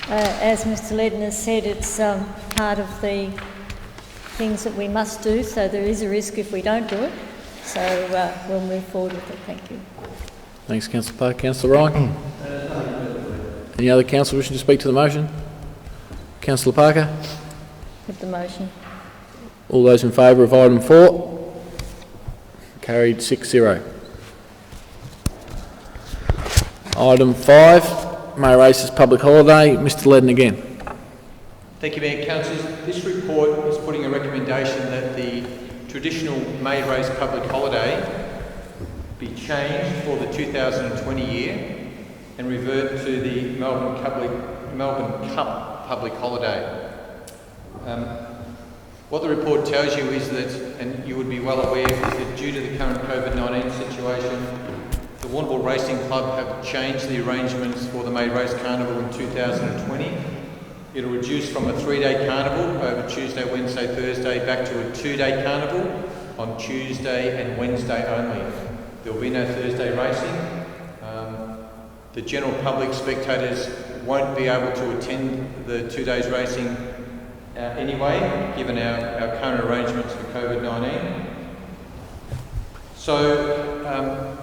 As Mr Ledden has said, it's part of the things that we must do, so there is a risk if we don't do it. So we'll move forward with it. Thank you. Thanks, Councillor Parker. Councillor Ryan. Any other councillor wishing to speak to the motion? Councillor Parker. With the motion. All those in favour of item 4? Carried 6-0. Item 5, May Races Public Holiday. Mr Ledden again. Thank you, Mayor. Councillors, this report is putting a recommendation that the traditional May Race public holiday be changed for the 2020 year and revert to the Melbourne Cup public holiday. What the report tells you is that, and you would be well aware, is that due to the current COVID-19 situation, the Warrnambool Racing Club have changed the arrangements for the May Race Carnival in 2020. It'll reduce from a 3-day carnival over Tuesday, Wednesday, Thursday back to a 2-day carnival on Tuesday and Wednesday only. There will be no Thursday racing. The general public spectators won't be able to attend the 2 days racing anyway, given our current arrangements for COVID-19. So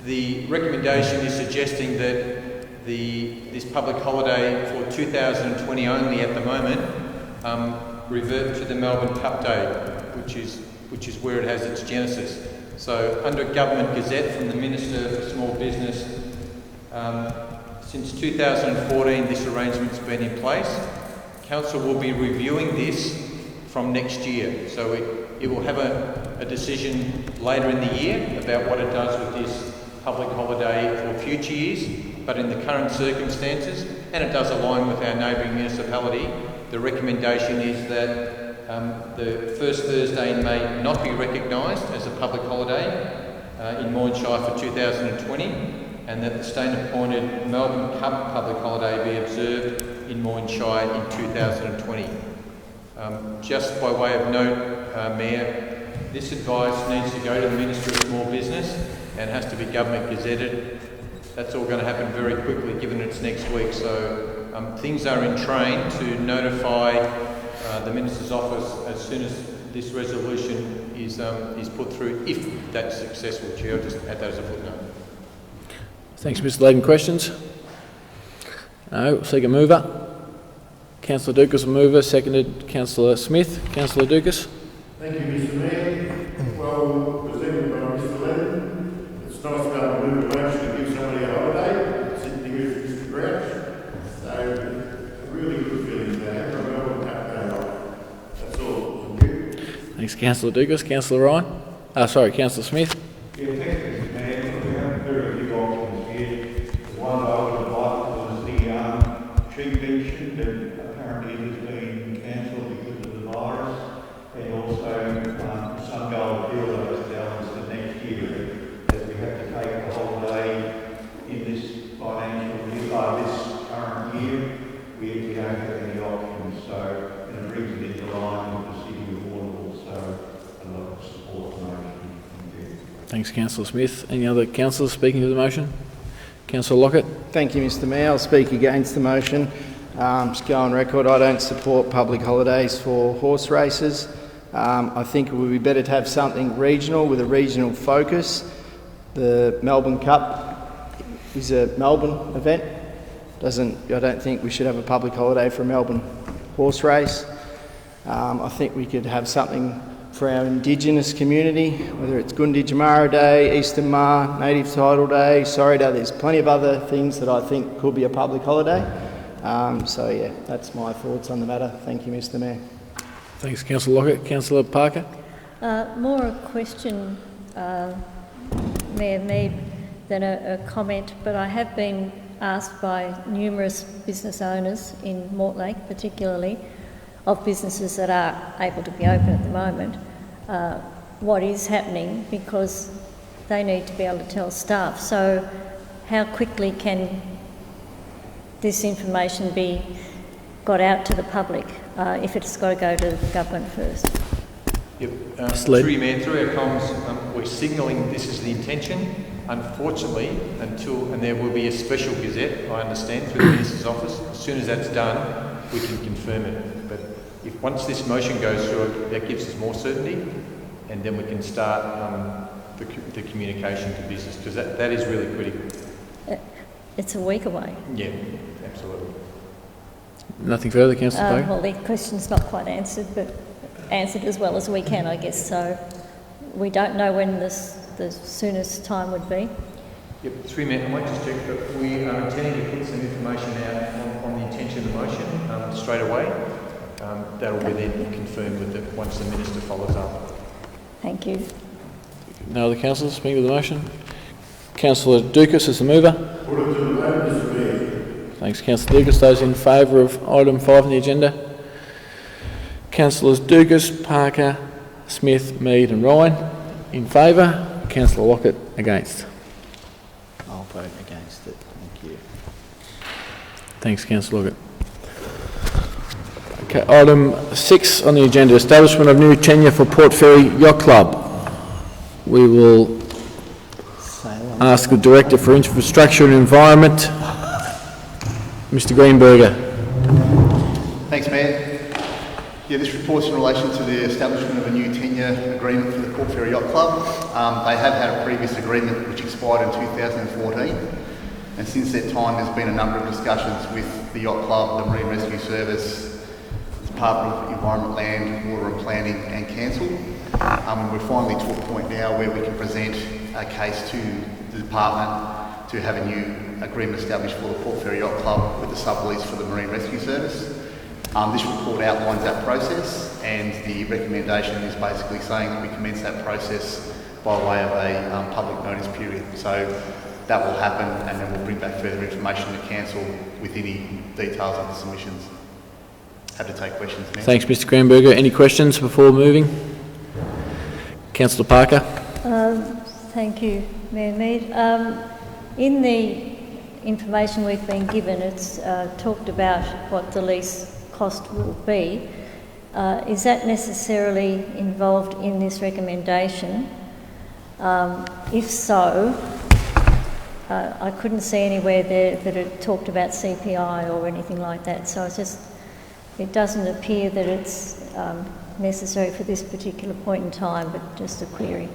the recommendation is suggesting that this public holiday for 2020 only at the moment revert to the Melbourne Cup Day, which is where it has its genesis. So under Government Gazette from the Minister for Small Business, since 2014 this arrangement's been in place. Council will be reviewing this from next year, so it will have a decision later in the year about what it does with this public holiday for future years, but in the current circumstances, and it does align with our neighbouring municipality, the recommendation is that the first Thursday in May not be recognised as a public holiday in Moyne Shire for 2020, and that the state-appointed Melbourne Cup public holiday be observed in Moyne Shire in 2020. Just by way of note, Mayor, this advice needs to go to the Minister of Small Business and has to be Government Gazetted. That's all going to happen very quickly given it's next week. So things are in train to notify the Minister's office as soon as this resolution is put through, if that's successful. Chair, I'll just add that as a footnote. Thanks, Mr Ledden. Questions? No. Seek a mover. Councillor Dukas, a mover, seconded Councillor Smith. Councillor Dukas. Thank you, Mr Mayor. Well presented by Mr Ledden. It's nice to be able to move a motion and give somebody a holiday, sitting here with Mr Grouch. So, a really good feeling there. Have a Melbourne Cup Day off. That's all. Thank you. Thanks, Councillor Dukas. Councillor Ryan. Councillor Smith. Yeah, thank you, Mr Mayor. We have very few options here. The one I would have liked was the sheep pension, but apparently it has been cancelled because of the virus, and also some goal appeal those down for next year, that we have to take a holiday in this financial year, this current year. We don't have any options, so and it brings it into line with the city of Warrnambool, so I'd like to support the motion. Thank you. Thanks, Councillor Smith. Any other councillors speaking to the motion? Councillor Lockett. Thank you, Mr Mayor. I'll speak against the motion. Just go on record, I don't support public holidays for horse races. I think it would be better to have something regional with a regional focus. The Melbourne Cup is a Melbourne event. I don't think we should have a public holiday for a Melbourne horse race. I think we could have something for our Indigenous community, whether it's Gundi Jamara Day, Eastern Ma, Native Title Day, Sorry Day. There's plenty of other things that I think could be a public holiday. So yeah, that's my thoughts on the matter. Thank you, Mr Mayor. Thanks, Councillor Lockett. Councillor Parker. More a question, Mayor Mead, than a comment, but I have been asked by numerous business owners in Mortlake, particularly, of businesses that are able to be open at the moment, what is happening, because they need to be able to tell staff. So how quickly can this information be got out to the public if it's got to go to the government first? Yep. Through you, Mayor, through our comms, we're signalling this is the intention. Unfortunately, and there will be a special gazette, I understand, through the Minister's office. As soon as that's done, we can confirm it. But if once this motion goes through, that gives us more certainty, and then we can start the communication to business, because that is really critical. It's a week away. Yeah, absolutely. Nothing further, Councillor Parker? Well, the question's not quite answered, but answered as well as we can, I guess. So we don't know when the soonest time would be. Yep, 3 minutes. I might just check, but we are intending to put some information out on the intention of the motion straight away. That will be then confirmed once the Minister follows up. Thank you. No other councillors speaking to the motion? Councillor Dukas is the mover. Put it to the vote, Mr Mayor. Thanks, Councillor Dukas. Those in favour of item 5 on the agenda? Councillors Dukas, Parker, Smith, Mead and Ryan in favour. Councillor Lockett against. I'll vote against it. Thank you. Thanks, Councillor Lockett. Okay, item 6 on the agenda, establishment of new tenure for Port Fairy Yacht Club. We will ask the Director for Infrastructure and Environment, Mr Greenberger. Thanks, Mayor. Yeah, this report's in relation to the establishment of a new tenure agreement for the Port Fairy Yacht Club. They have had a previous agreement which expired in 2014, and since that time there's been a number of discussions with the Yacht Club, the Marine Rescue Service, the Department of Environment, Land, Water and Planning and Council. We're finally to a point now where we can present a case to the department to have a new agreement established for the Port Fairy Yacht Club with the sublease for the Marine Rescue Service. This report outlines that process, and the recommendation is basically saying that we commence that process by way of a public notice period. So that will happen, and then we'll bring back further information to Council with any details of the submissions. Happy to take questions now. Thanks, Mr Greenberger. Any questions before moving? Councillor Parker. Thank you, Mayor Mead. In the information we've been given, it's talked about what the lease cost will be. Is that necessarily involved in this recommendation? If so, I couldn't see anywhere there that it talked about CPI or anything like that, so it doesn't appear that it's necessary for this particular point in time, but just a query.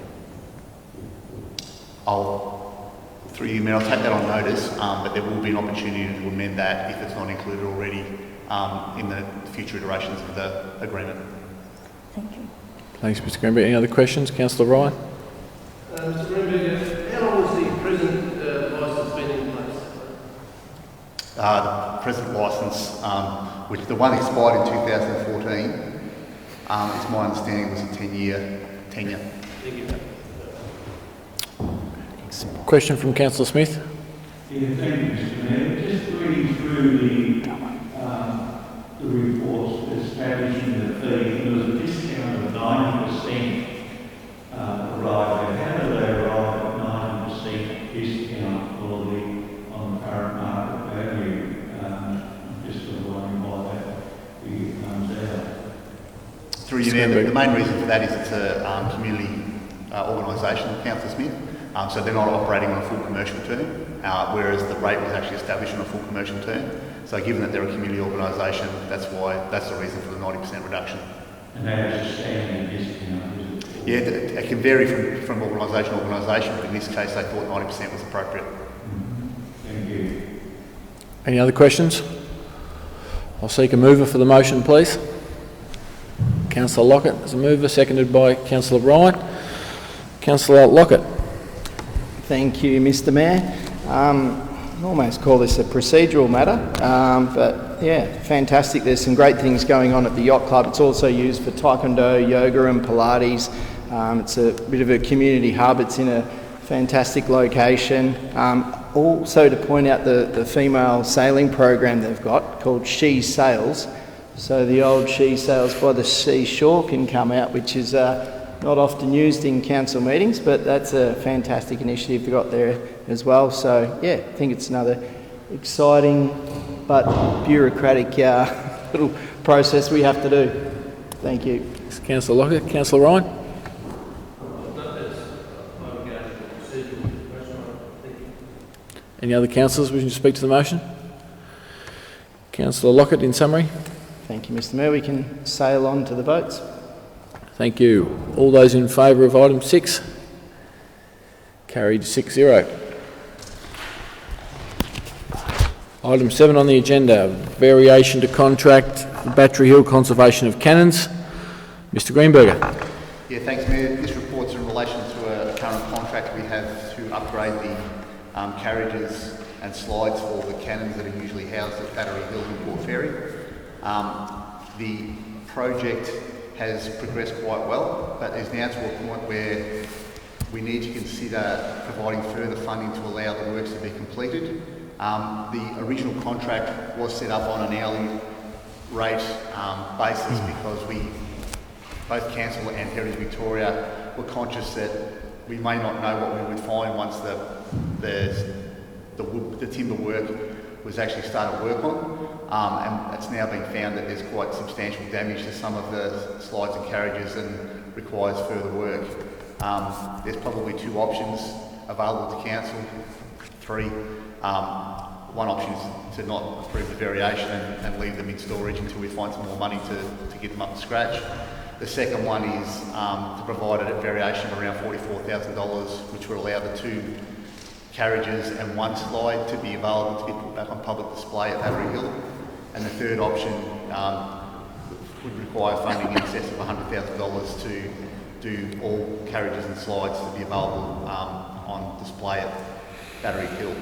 Through you, Mayor, I'll take that on notice, but there will be an opportunity to amend that if it's not included already in the future iterations of the agreement. Thank you. Thanks, Mr Greenberger. Any other questions? Councillor Ryan. Mr Greenberger, how long has the present licence been in place? The present licence, which the one expired in 2014, is my understanding was a 10-year tenure. Thank you. Question from Councillor Smith. Yeah, thank you, Mr Mayor. Just reading through the reports establishing the fee, there was a discount of 90% arrived at. How do they arrive at 90% discount for on the current market value? Just sort of wondering why that figure comes out. Through you, Mayor, the main reason for that is it's a community organisation, Councillor Smith. So they're not operating on a full commercial term. whereas the rate was actually established on a full commercial term. So given that they're a community organisation, that's the reason for the 90% reduction. And that is a standing discount, is it? Yeah, it can vary from organisation to organisation, but in this case they thought 90% was appropriate. Thank you. Any other questions? I'll seek a mover for the motion, please. Councillor Lockett as a mover, seconded by Councillor Ryan. Councillor Lockett. Thank you, Mr. Mayor. I almost call this a procedural matter, but yeah, fantastic. There's some great things going on at the Yacht Club. It's also used for Taekwondo, yoga and Pilates. It's a bit of a community hub. It's in a fantastic location. Also to point out the female sailing program they've got called She Sails. So the old She Sails by the seashore can come out, which is not often used in council meetings, but that's a fantastic initiative they've got there as well. So yeah, I think it's another exciting but bureaucratic little process we have to do. Thank you. Councillor Lockett. Councillor Ryan. Any other councillors wishing to speak to the motion? Councillor Lockett, in summary. Thank you, Mr. Mayor. We can sail on to the votes. Thank you. All those in favour of item 6? Carried 6-0. Item 7 on the agenda, variation to contract for Battery Hill Conservation of Cannons. Mr Greenberger. Yeah, thanks, Mayor. This report's in relation to a current contract we have to upgrade the carriages and slides for the cannons that are usually housed at Battery Hill in Port Fairy. The project has progressed quite well, but is now to a point where we need to consider providing further funding to allow the works to be completed. The original contract was set up on an hourly rate basis because both Council and Heritage Victoria were conscious that we may not know what we would find once the timber work was actually started work on. And it's now been found that there's quite substantial damage to some of the slides and carriages and requires further work. There's probably 2 options available to Council, 3. One option is to not approve the variation and leave them in storage until we find some more money to get them up to scratch. The second one is to provide a variation of around $44,000, which would allow the 2 carriages and 1 slide to be available to be put back on public display at Battery Hill. And the third option would require funding in excess of $100,000 to do all carriages and slides to be available on display at Battery Hill.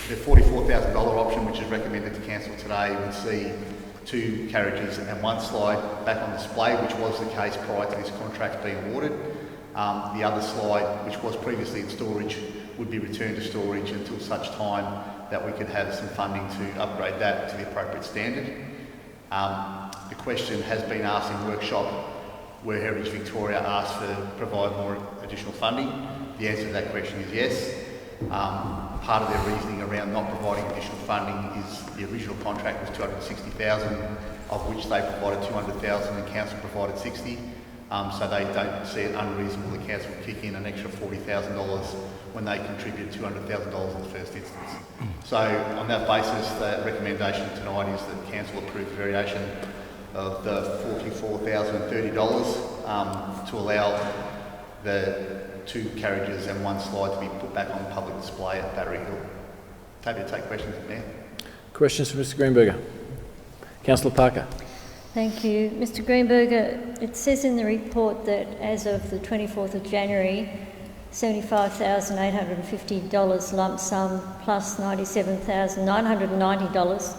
The $44,000 option, which is recommended to Council today, would see 2 carriages and 1 slide back on display, which was the case prior to this contract being awarded. The other slide, which was previously in storage, would be returned to storage until such time that we could have some funding to upgrade that to the appropriate standard. The question has been asked in workshop where Heritage Victoria asked to provide more additional funding. The answer to that question is yes. Part of their reasoning around not providing additional funding is the original contract was $260,000, of which they provided $200,000 and Council provided $60,000. So they don't see it unreasonable that Council would kick in an extra $40,000 when they contribute $200,000 in the first instance. So on that basis, the recommendation tonight is that Council approve the variation of the $44,030 to allow the 2 carriages and 1 slide to be put back on public display at Battery Hill. Happy to take questions, Mayor. Questions for Mr Greenberger? Councillor Parker. Thank you. Mr Greenberger, it says in the report that as of the 24th of January, $75,850 lump sum plus $97,990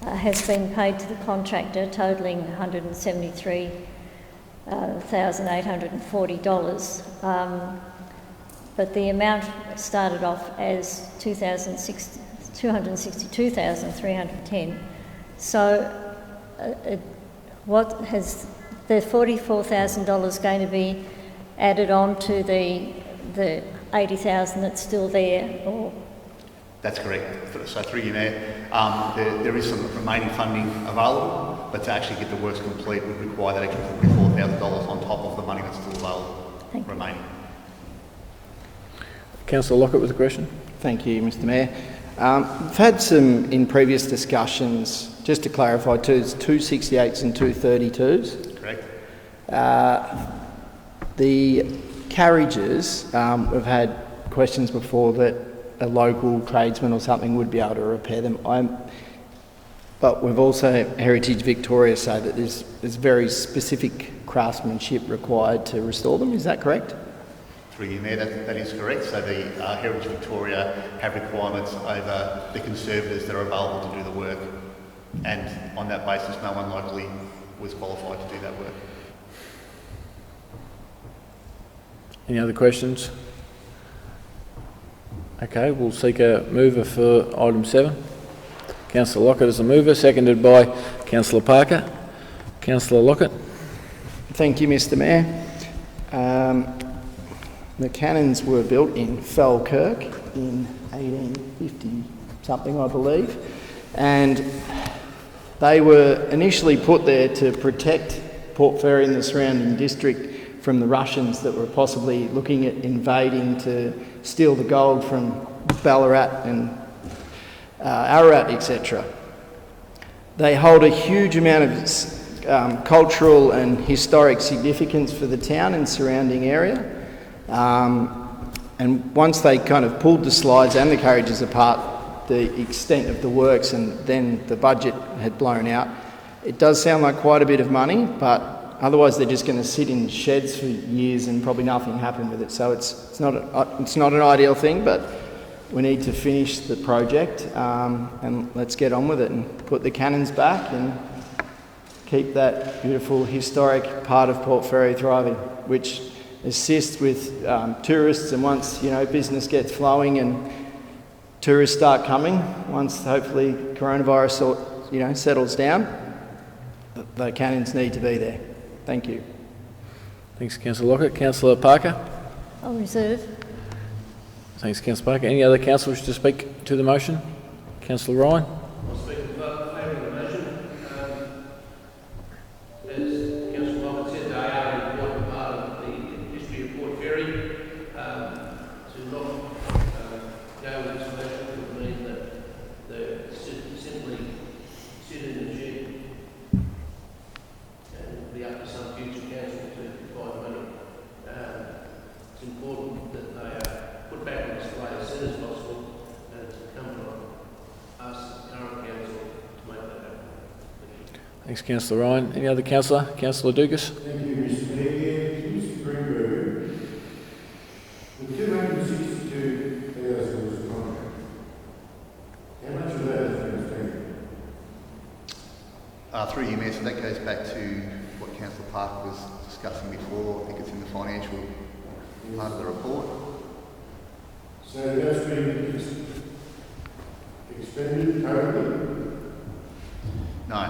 has been paid to the contractor, totalling $173,840. But the amount started off as $262,310. So what has the $44,000 going to be added on to the $80,000 that's still there? Or? That's correct. So through you, Mayor, there is some remaining funding available, but to actually get the works complete would require that extra $44,000 on top of the money that's still available remaining. Councillor Lockett with a question. Thank you, Mr Mayor. We've had some, in previous discussions, just to clarify, two 268s and 232s. Correct. The carriages, we've had questions before that a local tradesman or something would be able to repair them. But we've also, Heritage Victoria, say that there's very specific craftsmanship required to restore them. Is that correct? Through you, Mayor, that is correct. So the Heritage Victoria have requirements over the conservators that are available to do the work, and on that basis, no one locally was qualified to do that work. Any other questions? Okay, we'll seek a mover for item 7. Councillor Lockett is a mover, seconded by Councillor Parker. Councillor Lockett. Thank you, Mr Mayor. The cannons were built in Falkirk in 1850 something, I believe, and they were initially put there to protect Port Fairy and the surrounding district from the Russians that were possibly looking at invading to steal the gold from Ballarat and Ararat, etc. They hold a huge amount of cultural and historic significance for the town and surrounding area. And once they kind of pulled the slides and the carriages apart, the extent of the works and then the budget had blown out, it does sound like quite a bit of money, but otherwise they're just going to sit in sheds for years and probably nothing happen with it. So it's not an ideal thing, but we need to finish the project and let's get on with it and put the cannons back and keep that beautiful historic part of Port Fairy thriving, which assists with tourists. And once business gets flowing and tourists start coming, once hopefully coronavirus settles down, the cannons need to be there. Thank you. Thanks, Councillor Lockett. Councillor Parker. I'll reserve. Thanks, Councillor Parker. Any other councillors to speak to the motion? Councillor Ryan. I'll speak in favour of the motion. As Councillor Lockett said, they are an important part of the history of Port Fairy. To not go with this motion would mean that they simply sit in the shed and be up to some future council to find money. It's important that they are put back on display as soon as possible, and it's incumbent on us, the current council, to make that happen. Thanks, Councillor Ryan. Any other councillor? Councillor Dukas. Thank you, Mr Mayor. Mr Greenberg, the 262,000 was a contract. How much of that has been spent? Through you, Mayor, so that goes back to what Councillor Parker was discussing before. I think it's in the financial part of the report. So that's been expended totally? No.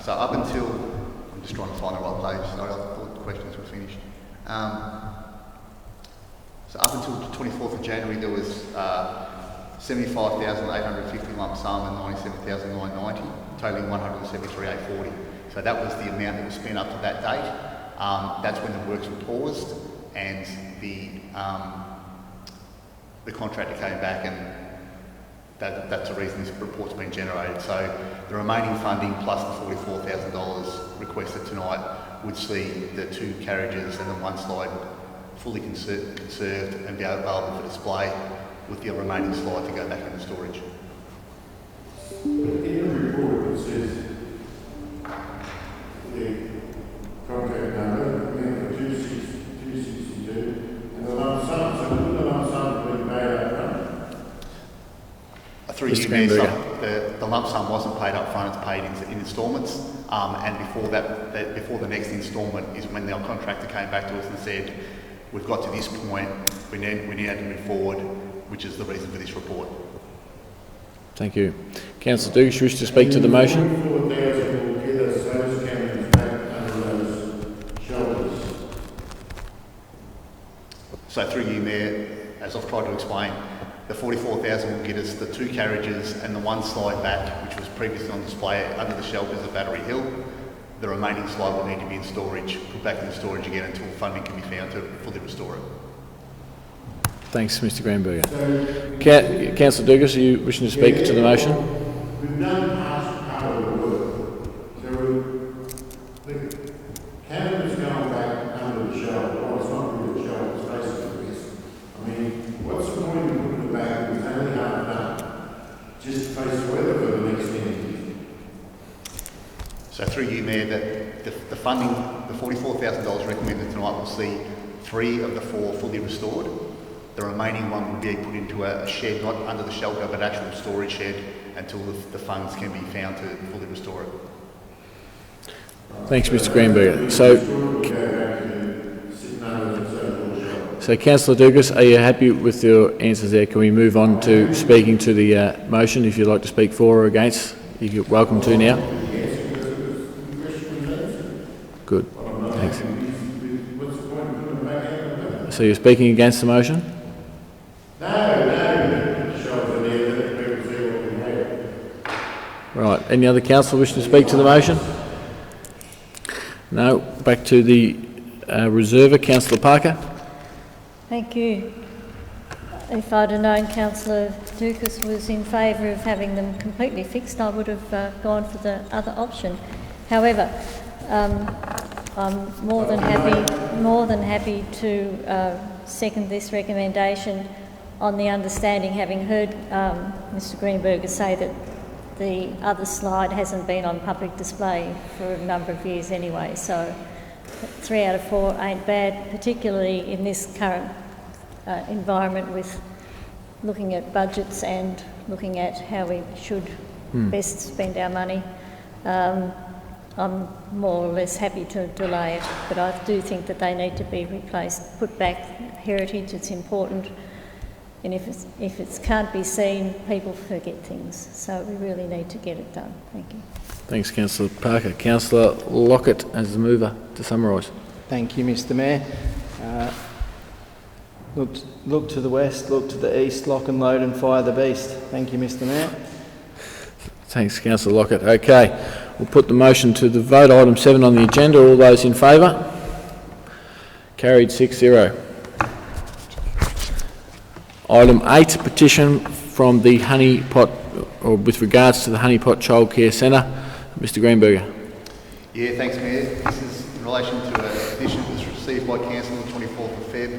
So up until, I'm just trying to find the right page, sorry, I thought the questions were finished. So up until the 24th of January, there was 75,850 lump sum and 97,990, totaling 173,840. So that was the amount that was spent up to that date. That's when the works were paused and the contractor came back, and that's the reason this report's been generated. So the remaining funding plus the $44,000 requested tonight would see the 2 carriages and the 1 slide fully conserved and be available for display, with the remaining slide to go back into storage. In the report it says the contract number, amount for 262, and the lump sum, so will the lump sum be paid up front? Through you, Mayor, the lump sum wasn't paid up front, it's paid in instalments, and before before the next instalment is when the contractor came back to us and said, we've got to this point, we need to move forward, which is the reason for this report. Thank you. Councillor Dugas, you wish to speak to the motion? 44,000 will get us those cannons back under those shelters. So through you, Mayor, as I've tried to explain, the 44,000 will get us the 2 carriages and the 1 slide back, which was previously on display under the shelters at Battery Hill. The remaining slide will need to be in storage, put back in storage again until funding can be found to fully restore it. Thanks, Mr Greenberger. Councillor Dugas, are you wishing to speak to the motion? We've done part of the work. The cabinet's going back under the shelf. Well, it's not really a shelf, it's basically this. I mean, what's the point of putting it back? It's only half done. Just face weather for the next 10 years. So through you, Mayor, that the funding, the $44,000 recommended tonight will see 3 of the 4 fully restored. The remaining one will be put into a shed, not under the shelter, but actual storage shed until the funds can be found to fully restore it. Thanks, Mr Greenberger. So Councillor Dugas, are you happy with your answers there? Can we move on to speaking to the motion? If you'd like to speak for or against, you're welcome to now. Good, thanks. So you're speaking against the motion? Right, any other councillor wishing to speak to the motion? No, back to the reserver, Councillor Parker. Thank you. If I'd have known Councillor Dukas was in favour of having them completely fixed, I would have gone for the other option. However, I'm more than happy to second this recommendation on the understanding, having heard Mr Greenberger say that the other slide hasn't been on public display for a number of years anyway, so 3 out of 4 ain't bad, particularly in this current environment with looking at budgets and looking at how we should best spend our money. I'm more or less happy to delay it, but I do think that they need to be replaced, put back. Heritage, it's important. And if it can't be seen, people forget things. So we really need to get it done. Thank you. Thanks, Councillor Parker. Councillor Lockett as the mover to summarise. Thank you, Mr Mayor. Look to the west, look to the east, lock and load and fire the beast. Thank you, Mr Mayor. Thanks, Councillor Lockett. Okay, we'll put the motion to the vote. Item 7 on the agenda. All those in favour? Carried 6-0. Item 8, petition from the Honeypot, or with regards to the Honeypot Childcare Centre. Mr Greenberger. Yeah, thanks, Mayor. This is in relation to a petition that was received by Council on the 24th of Feb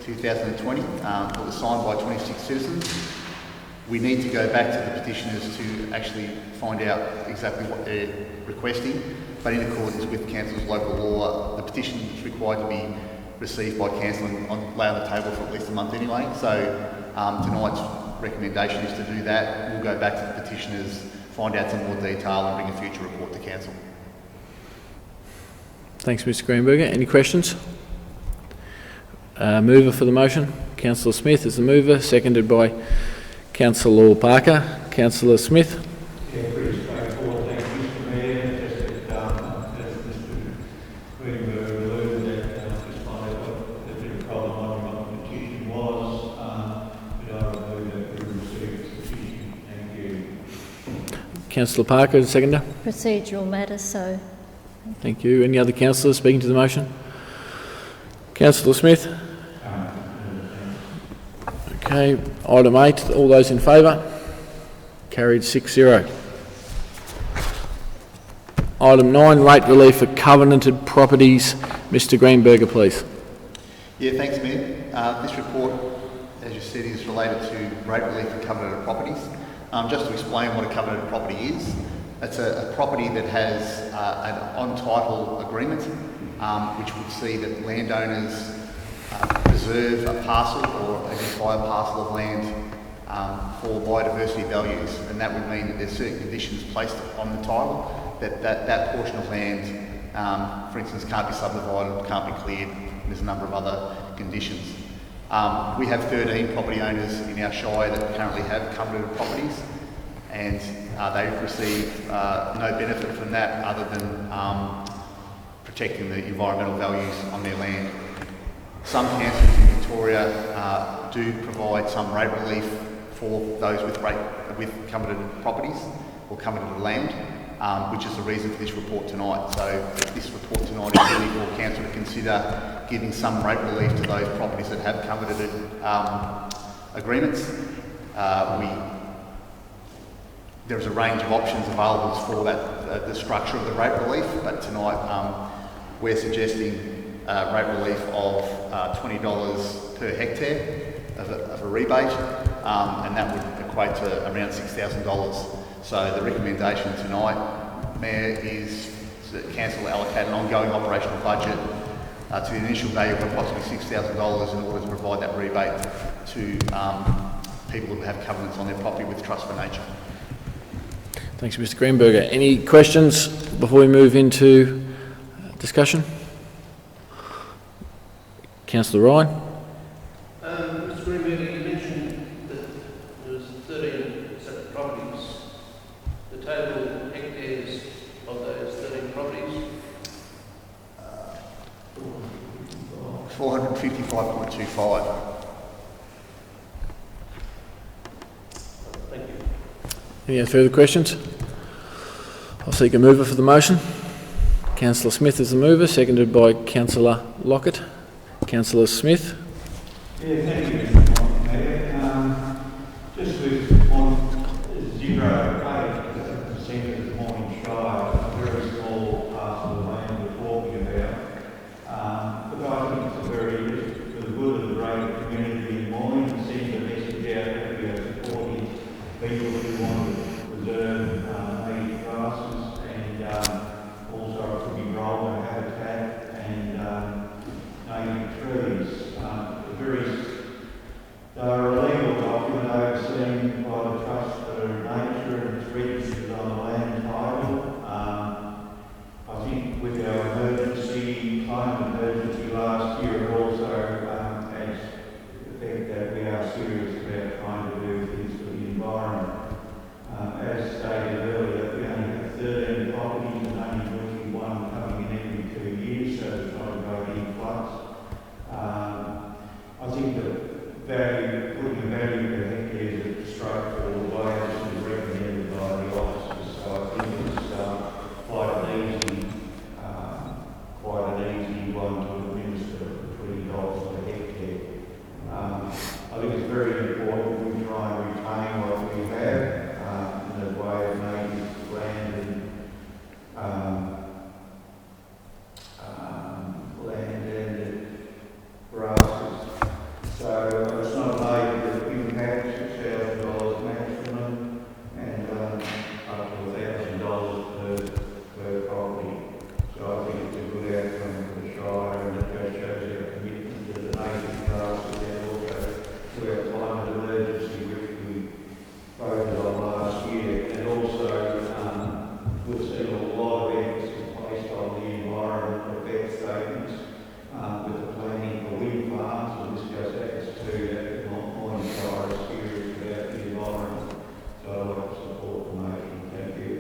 2020. It was signed by 26 citizens. We need to go back to the petitioners to actually find out exactly what they're requesting, but in accordance with Council's local law, the petition is required to be received by Council and lay on the table for at least a month anyway. So tonight's recommendation is to do that. We'll go back to the petitioners, find out some more detail and bring a future report to Council. Thanks, Mr Greenberger. Any questions? Mover for the motion, Councillor Smith is the mover, seconded by Councillor Parker. Councillor Smith. Yeah, pretty straightforward. Thank you, Mr Mayor. Just that, as Mr Greenberg alluded, that just find out what the bit of problem on what the petition was, but I remove that we received the petition. Thank you. Councillor Parker, seconder. Procedural matters, so... Thank you. Any other councillors speaking to the motion? Councillor Smith. Okay, item 8, all those in favour? Carried 6-0. Item 9, rate relief for covenanted properties. Mr Greenberger, please. Yeah, thanks, Mayor. This report, as you said, is related to rate relief for covenanted properties. Just to explain what a covenanted property is, it's a property that has an on-title agreement, which would see that landowners preserve a parcel or an entire parcel of land for biodiversity values, and that would mean that there's certain conditions placed on the title that portion of land, for instance, can't be subdivided, can't be cleared, and there's a number of other conditions. We have 13 property owners in our shire that currently have covenanted properties, and they've received no benefit from that other than protecting the environmental values on their land. Some councils in Victoria do provide some rate relief for those with covenanted properties or covenanted land. which is the reason for this report tonight. So this report tonight is really for council to consider giving some rate relief to those properties that have covenanted agreements. There's a range of options available for that, the structure of the rate relief, but tonight we're suggesting rate relief of $20 per hectare of a rebate, and that would equate to around $6,000. So the recommendation tonight, Mayor, is that council allocate an ongoing operational budget to the initial value of approximately $6,000 in order to provide that rebate to people who have covenants on their property with Trust for Nature. Thanks, Mr. Greenberger. Any questions before we move into discussion? Councillor Ryan. Mr. Greenberger, you mentioned that there was 13 separate properties. The total hectares of those 13 properties? 455.25. Thank you. Any further questions? I'll seek a mover for the motion. Councillor Smith is the mover, seconded by Councillor Lockett. Councillor Smith. Yeah, thank you, Mr. Mayor. Just with on 0.8% of the Morning Shire, a very small parcel of land we're talking about. But I think it's a very, for the good of the greater community in Morning, and send a message out that we are supporting people who want to preserve native grasses and also it could be rolling habitat and native trees. They are a legal document overseen by the Trust for Nature and it's registered on the land title. I think with our climate emergency last year, it also has the fact that we are serious about trying to do things for the environment. As stated earlier, we only have 13 properties and only usually one coming in every 2 years, so it's not a great influx. I think that putting a value per hectare is a straightforward way, as is recommended by the officers. So I think it's quite an easy one to administer for $20 per hectare. I think it's very important we try and retain what we have in the way of native land and grasses. So it's not made that impact $6,000 maximum and up to $1,000 per property. So I think it's a good outcome for the Shire and it shows our commitment to the native grasses and also to our climate emergency which we voted on last year. And also we've seen a lot of emphasis placed on the environment effect statements with the planning for wind farms, and this goes back to that Morning Shire is serious about the environment. So I'd like to support the motion. Thank you.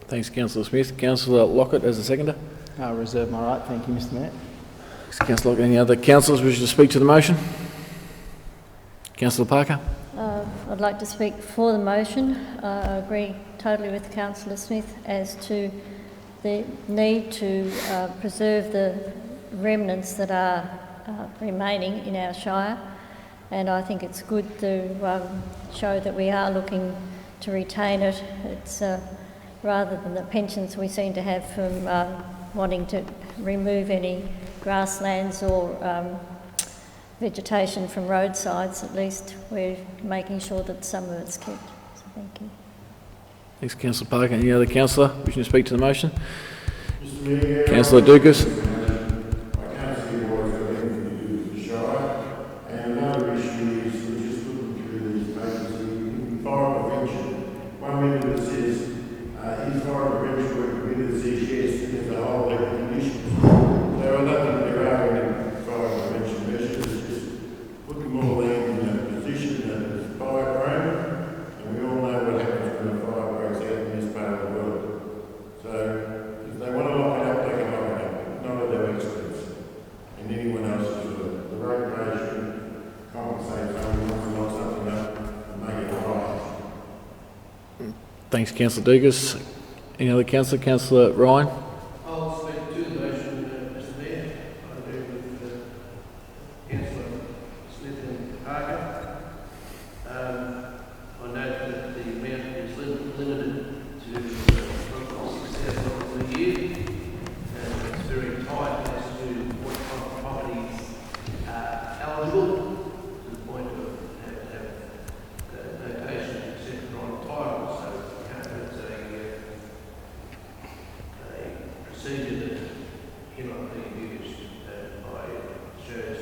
Thanks, Councillor Smith. Councillor Lockett as a seconder. I'll reserve my right. Thank you, Mr. Mayor. Thanks, Councillor Lockett. Any other councillors wishing to speak to the motion? Councillor Parker. I'd like to speak for the motion. I agree totally with Councillor Smith as to the need to preserve the remnants that are remaining in our Shire, and I think it's good to show that we are looking to retain it. It's rather than the pensions we seem to have from wanting to remove any grasslands or vegetation from roadsides. At least we're making sure that some of it's kept. So thank you. Thanks, Councillor Parker. Any other councillor wishing to speak to the motion? Mr. Mayor, Councillor Dukas. I can't see what it's got anything to do with the Shire. And another issue is we're just looking through these papers, the fire prevention. One minute it says, is fire prevention work committed? It says yes, there's a whole heap of conditions. So I don't think there are any fire prevention measures. It's just putting more land in a position that is fire prone. And we all know what happens when a fire breaks out in this part of the world. So if they want to lock it up, they can lock it up. None of their experts and anyone else is the regulation compensates someone who wants to lock something up and make it right. Thanks, Councillor Dukas. Any other councillor? Councillor Ryan? I'll speak to the motion, Mr Mayor. I agree with Councillor Smith and Parker. I note that the amount is limited to $6,000 a year. It's very tight as to what kind of properties are eligible, to the point of have notation etc. on the title, so we can't have a procedure that cannot be used further shows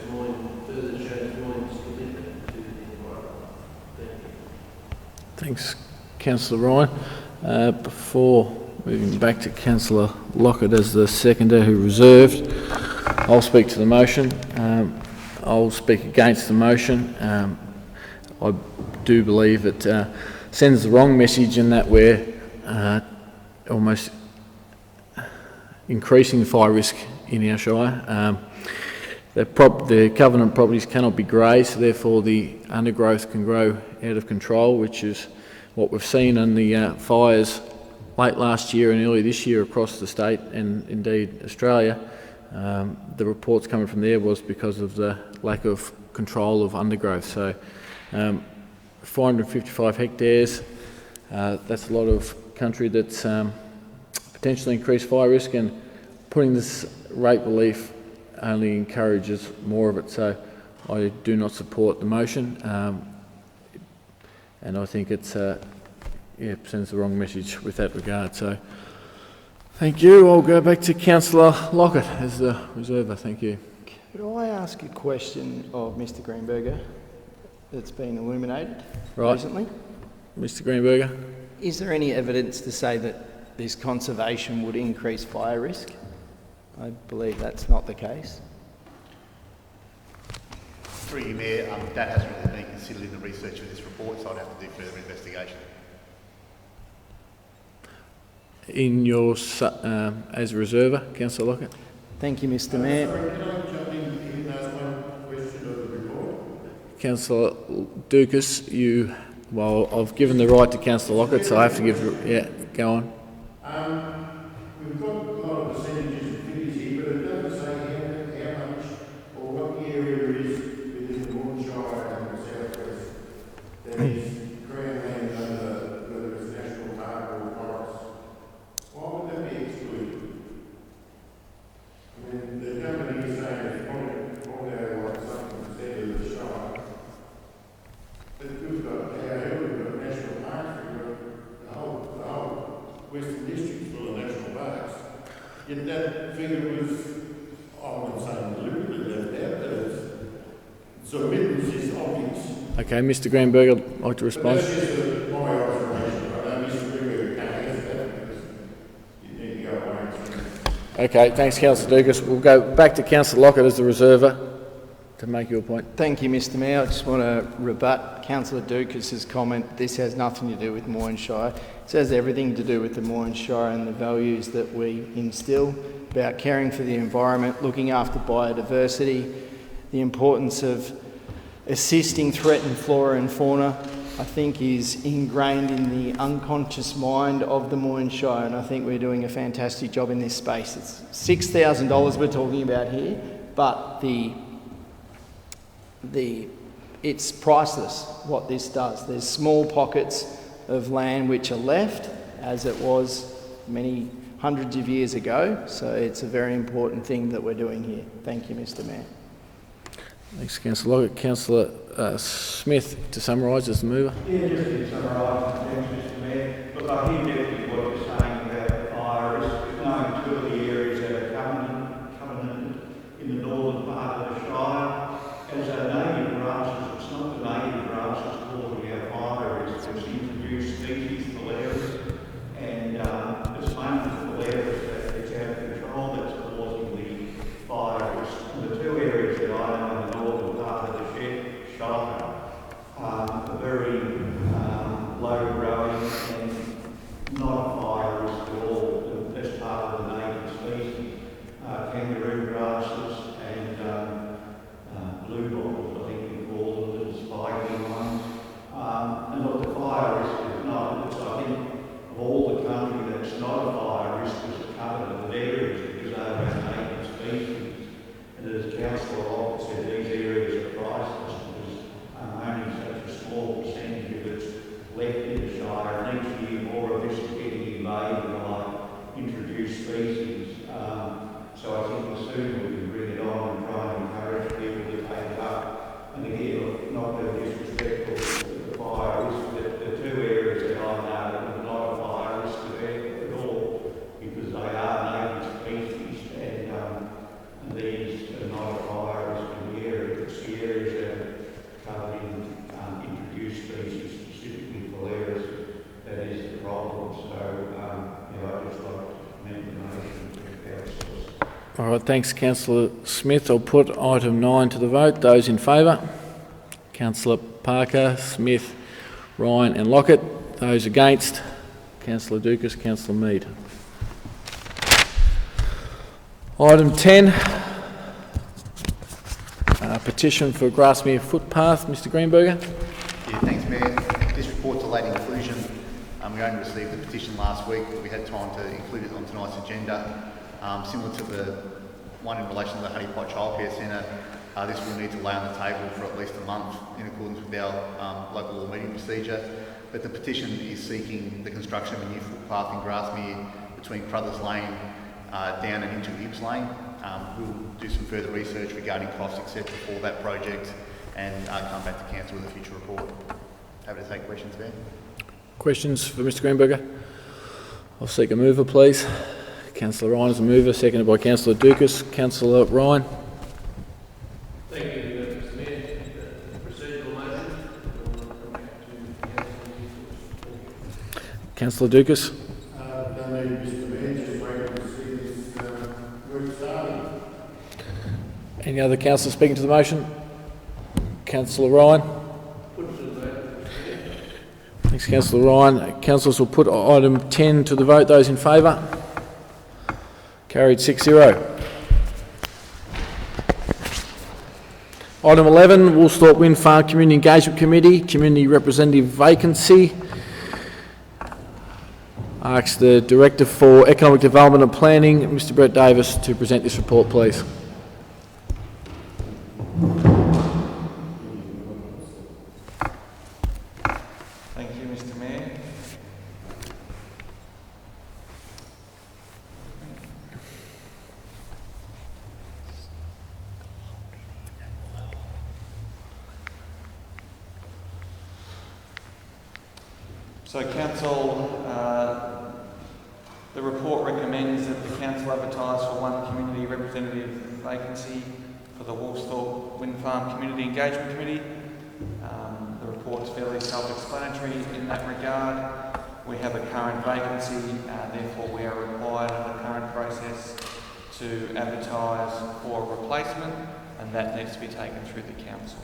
Moyne's commitment to the environment. Thank you. Thanks, Councillor Ryan. Before moving back to Councillor Lockett as the seconder who reserved, I'll speak to the motion. I'll speak against the motion. I do believe it sends the wrong message in that we're almost increasing the fire risk in our shire. The covenant properties cannot be grazed, so therefore the undergrowth can grow out of control, which is what we've seen in the fires late last year and early this year across the state and indeed Australia. The reports coming from there was because of the lack of control of undergrowth. So 455 hectares, that's a lot of country that's potentially increased fire risk, and putting this rate relief only encourages more of it. So I do not support the motion, and I think it's sends the wrong message with that regard. So thank you. I'll go back to Councillor Lockett as the reserver. Thank you. Could I ask a question of Mr Greenberger that's been illuminated recently? Mr Greenberger. Is there any evidence to say that this conservation would increase fire risk? I believe that's not the case. Through you, Mayor, that hasn't really been considered in the research of this report, so I'd have to do further investigation. In your as a reserver, Councillor Lockett. Thank you, Mr Mayor. Sorry, can I jump in and ask one question of the report? Councillor Dukas, I've given the right to Councillor Lockett, so I have to give, go on. We've got a lot of percentages and figures here, but it doesn't say how much or what the area is within the Moore Shire and the southwest that is Crown land under, whether it's national park or forest. Why would that be excluded? I mean, the company is saying it's point out like something percent of the shire. But we've got Tower Hill, we've got national parks, we've got the whole Western District's full of national parks. Yet that figure was, I wouldn't say deliberately left out, but its omittance is obvious. Okay, Mr Greenberg, I'd like to respond. But that's just my observation. I know Mr Greenberg can't answer that because you need to go away. Okay, thanks, Councillor Dukas. We'll go back to Councillor Lockett as the reserver to make your point. Thank you, Mr Mayor. I just want to rebut Councillor Dukas' comment. This has nothing to do with Moore Shire. It has everything to do with the Moore Shire and the values that we instil about caring for the environment, looking after biodiversity, the importance of assisting threatened flora and fauna, I think is ingrained in the unconscious mind of the Moore Shire, and I think we're doing a fantastic job in this space. It's $6,000 we're talking about here, but it's priceless what this does. There's small pockets of land which are left as it was many hundreds of years ago, so it's a very important thing that we're doing here. Thank you, Mr Mayor. Thanks, Councillor Lockett. Councillor Smith, to summarise as the mover. Yeah, just to summarise, thanks, Mr Mayor. Look, I hear definitely what you're saying about fire risk. There's no two of the areas that are covenanted in the northern part of the Shire. As a native grasses, it's not the native grasses causing our fire risk, it's introduced species, phalaris, and it's mainly phalaris that it's out of control that's causing the fire risk. And the two areas that I know in the northern part of the Shire are very low growing and All right, thanks, Councillor Smith. I'll put item 9 to the vote. Those in favour? Councillor Parker, Smith, Ryan and Lockett. Those against? Councillor Dukas, Councillor Mead. Item 10, petition for Grassmere footpath. Mr Greenberger. Yeah, thanks, Mayor. This report's a late inclusion. We only received the petition last week, but we had time to include it on tonight's agenda. Similar to the one in relation to the Honeypot Childcare Centre, this will need to lay on the table for at least a month in accordance with our local law meeting procedure. But the petition is seeking the construction of a new footpath in Grassmere between Crothers Lane down and into Gibbs Lane. We'll do some further research regarding costs, etc. for that project and come back to council with a future report. Happy to take questions there. Questions for Mr Greenberger? I'll seek a mover, please. Councillor Ryan is a mover, seconded by Councillor Dukas. Councillor Ryan. Thank you, Mr Mayor. Procedural motion. We'll come back to Councillor Dukas. Don't need Mr Mayor, just waiting to see this work starting. Any other councillors speaking to the motion? Councillor Ryan. put to the vote. Thanks, Councillor Ryan. Councillors will put item 10 to the vote. Those in favour? Carried 6-0. Item 11, Woolsthorpe Wind Farm Community Engagement Committee, Community Representative vacancy. I ask the Director for Economic Development and Planning, Mr Brett Davis, to present this report, please. Thank you, Mr Mayor. So Council, the report recommends that the Council advertise for one community representative vacancy for the Woolsthorpe Wind Farm Community Engagement Committee. The report is fairly self-explanatory in that regard. We have a current vacancy, therefore we are required under the current process to advertise for a replacement, and that needs to be taken through the Council.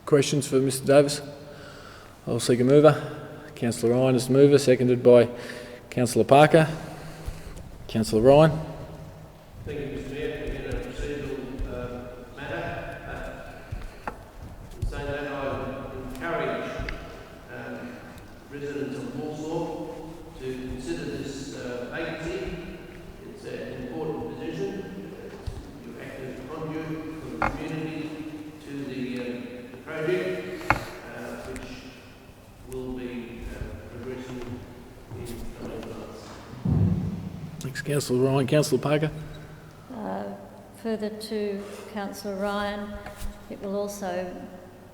Questions for Mr Davis? I'll seek a mover. Councillor Ryan is the mover, seconded by Councillor Parker. Councillor Ryan. Thank you, Mr Mayor. In a procedural matter, saying that I encourage residents of Woolsthorpe to consider this vacancy. It's an important position. You act as a conduit for the community to the project, which will be progressing in coming months. Thanks, Councillor Ryan. Councillor Parker. Further to Councillor Ryan, it will also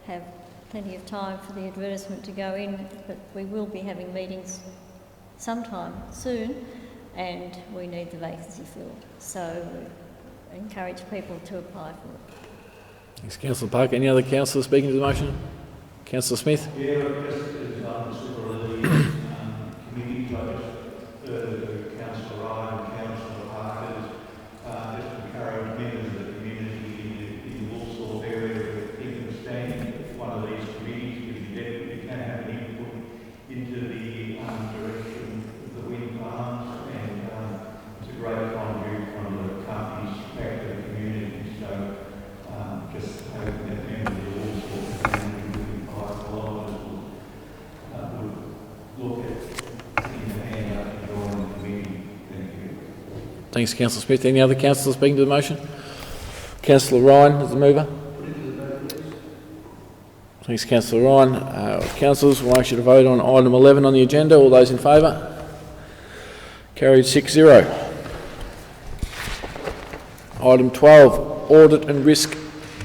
have plenty of time for the advertisement to go in, but we will be having meetings sometime soon and we need the vacancy filled. So we encourage people to apply for it. Thanks, Councillor Parker. Any other councillors speaking to the motion? Councillor Smith. Yeah, just as super early committee, I just further to Councillor Ryan and Councillor Parker, just encourage members of the community in the Woolsthorpe area to keep them standing. One of these committees, because you can have an input into the direction of the wind farms, and it's a great contribution from the companies back to the community. So just hoping that members of the Woolsthorpe community will look at putting the hand up and joining the meeting. Thank you. Thanks, Councillor Smith. Any other councillors speaking to the motion? Councillor Ryan is the mover. Thanks, Councillor Ryan. Councillors, we'll ask you to vote on item 11 on the agenda. All those in favour? Carried 6-0. Item 12, Audit and Risk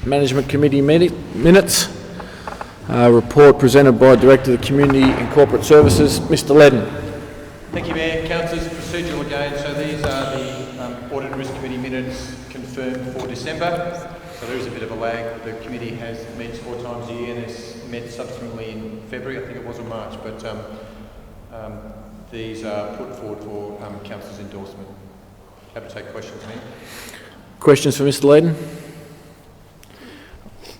Management Committee minutes. Report presented by Director of the Community and Corporate Services, Mr Ledden. Thank you, Mayor. Councillors, procedural again. So these are the Audit and Risk Committee minutes confirmed for December. So there is a bit of a lag. The committee meets 4 times a year and has met subsequently in February, I think it was, or March. But these are put forward for councillors' endorsement. Happy to take questions, Mayor. Questions for Mr. Ledden?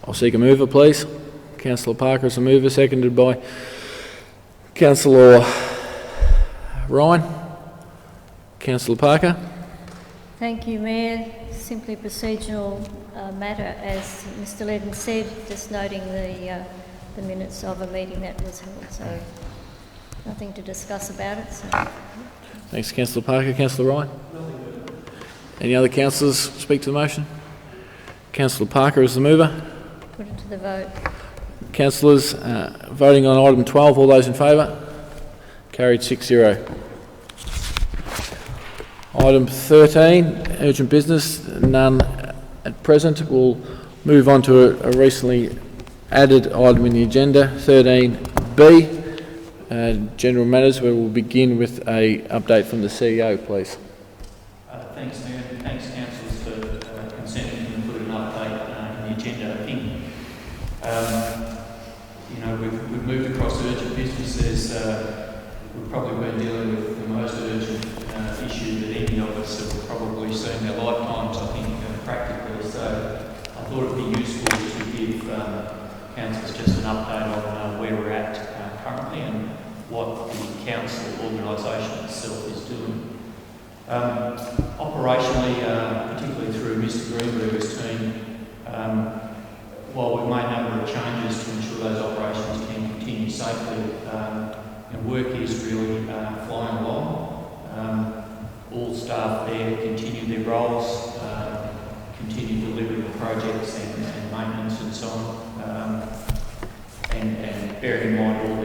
I'll seek a mover, please. Councillor Parker is a mover, seconded by Councillor Ryan. Councillor Parker. Thank you, Mayor. Simply procedural matter, as Mr. Ledden said, just noting the minutes of a meeting that was held, so nothing to discuss about it. So. Thanks, Councillor Parker. Councillor Ryan? Any other councillors speak to the motion? Councillor Parker is the mover. Put it to the vote. Councillors, voting on item 12, all those in favour? Carried 6-0. Item 13, urgent business, none at present. We'll move on to a recently added item in the agenda, 13B, general matters, where we'll begin with an update from the CEO, please. Thanks, Mayor, and thanks, councillors, for consenting to include an update in the agenda. I think, we've moved across urgent businesses. We've probably been dealing with the most urgent issue that any of us have probably seen in our lifetimes, I think, practically. So I thought it would be useful to give councillors just an update on where we're at currently and what the council organisation itself is doing. Operationally, particularly through Mr. Greenberg's team, while we've made a number of changes to ensure those operations can continue safely, work is really flying along. All staff there continue their roles, continue delivering the projects and maintenance and so on, and bearing in mind all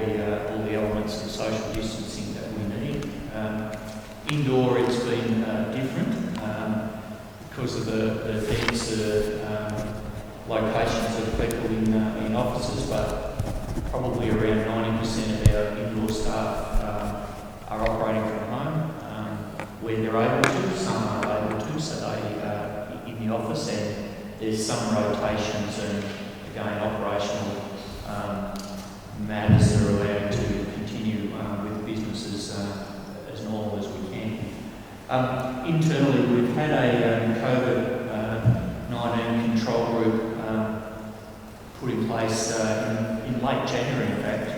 the elements of social distancing that we need. Indoor, it's been different because of the denser locations of people in offices, but probably around 90% of our indoor staff are operating from home where they're able to. Some aren't able to, so they are in the office, and there's some rotations and, again, operational matters that are allowed to continue with businesses as normal as we can. Internally, we've had a COVID-19 control group put in place in late January, in fact,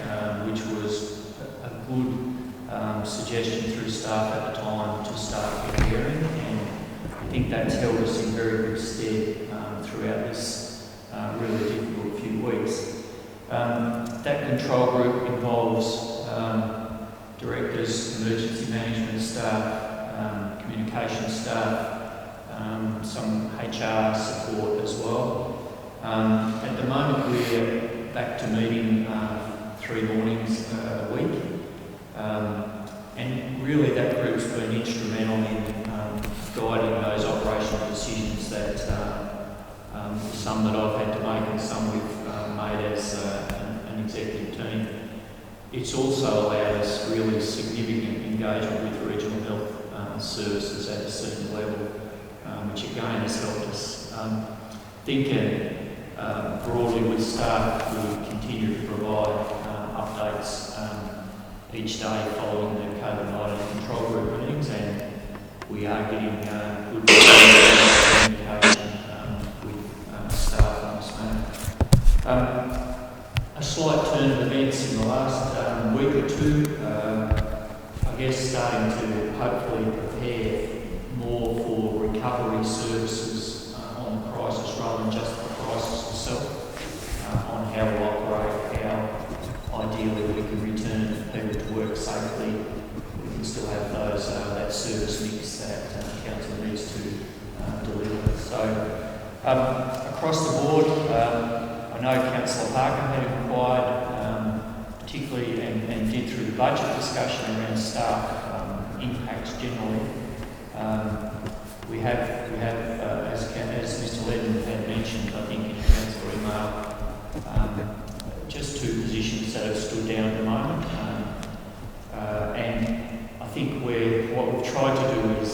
which was a good suggestion through staff at the time to start preparing, and I think that's held us in very good stead throughout this really difficult few weeks. That control group involves directors, emergency management staff, communication staff, some HR support as well. At the moment we're back to meeting 3 mornings a week, and really that group's been instrumental in guiding those operational decisions that some that I've had to make and some we've made as an executive team. It's also allowed us really significant engagement with regional health services at a certain level, which again has helped us. Thinking broadly with staff, we continue to provide updates each day following the COVID-19 control group meetings, and we are getting good communication with staff on this matter. A slight turn of events in the last week or two, I guess starting to hopefully prepare more for recovery services on the crisis rather than just the crisis itself, on how we operate, how ideally we can return people to work safely. We can still have those that service mix that council needs to deliver. So across the board, I know Councillor Parker had inquired, particularly and did through the budget discussion around staff impacts generally. We have as Mr. Ledden had mentioned, I think in a council email, just 2 positions that have stood down at the moment, and I think what we've tried to do is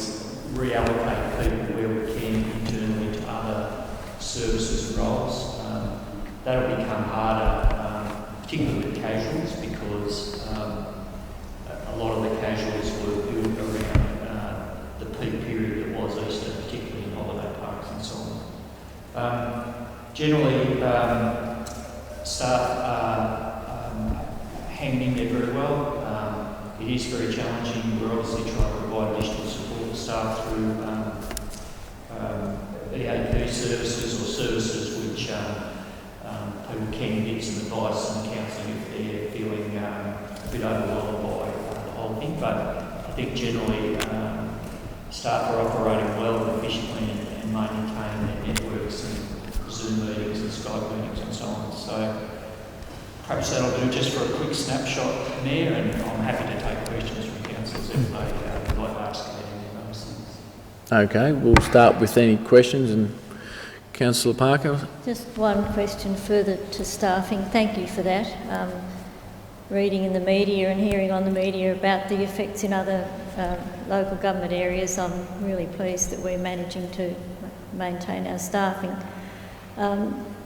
reallocate people where we can internally to other services and roles. That'll become harder, particularly with casuals, because a lot of the casuals were built around the peak period that was Generally, staff are hanging in there very well. It is very challenging. We're obviously trying to provide additional support to staff through EAP services or services which people can get some advice and counselling if they're feeling a bit overwhelmed by the whole thing. But I think generally staff are operating well and efficiently and maintaining their networks and Zoom meetings and Skype meetings and so on. So perhaps that'll do just for a quick snapshot, Mayor, and I'm happy to take questions from councillors if they would like to ask about any of those things. Okay, we'll start with any questions, and Councillor Parker. Just one question further to staffing. Thank you for that. Reading in the media and hearing on the media about the effects in other local government areas, I'm really pleased that we're managing to maintain our staffing.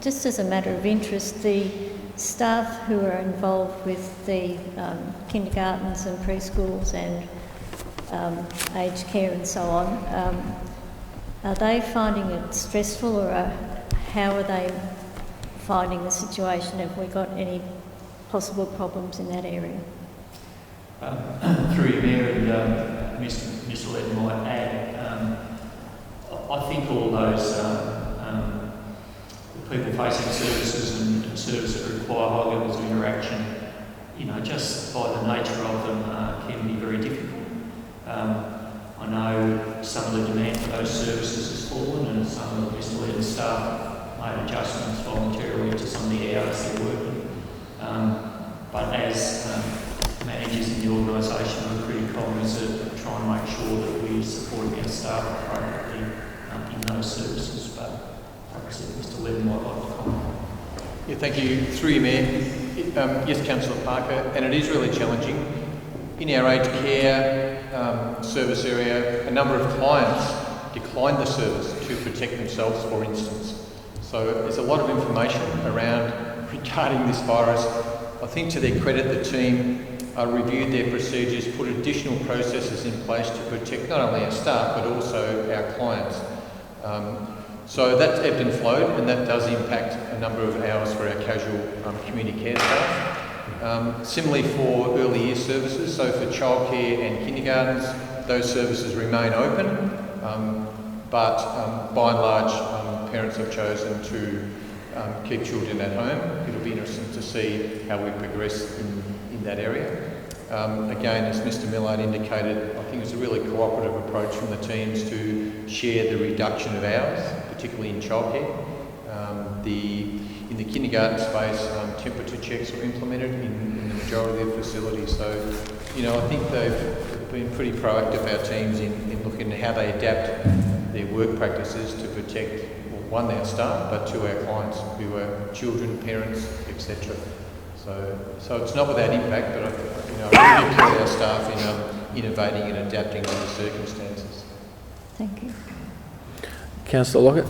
Just as a matter of interest, the staff who are involved with the kindergartens and preschools and aged care and so on, are they finding it stressful, or how are they finding the situation? Have we got any possible problems in that area? Through you, Mayor, and Mr. Ledden might add, I think all those people facing services and services that require high levels of interaction, just by the nature of them, can be very difficult. I know some of the demand for those services has fallen, and some of Mr. Ledden's staff made adjustments voluntarily to some of the hours they're working. But as managers in the organisation, we're pretty cognizant of trying to make sure that we're supporting our staff appropriately in those services. But like I said, Mr. Ledden might like to comment. Yeah, thank you. Through you, Mayor. Yes, Councillor Parker, and it is really challenging. In our aged care service area, a number of clients decline the service to protect themselves, for instance. So there's a lot of information around regarding this virus. I think to their credit, the team reviewed their procedures, put additional processes in place to protect not only our staff but also our clients. So that's ebbed and flowed, and that does impact a number of hours for our casual community care staff. Similarly for early year services, so for childcare and kindergartens, those services remain open, but by and large parents have chosen to keep children at home. It'll be interesting to see how we progress in that area. Again, as Mr. Millard indicated, I think it's a really cooperative approach from the teams to share the reduction of hours, particularly in childcare. In the kindergarten space, temperature checks were implemented in the majority of facilities. So, I think they've been pretty proactive, our teams, in looking at how they adapt their work practices to protect, well, one, our staff, but two, our clients, who are children, parents, etc. So it's not without impact, but I really applaud our staff in innovating and adapting to the circumstances. Thank you. Councillor Lockett.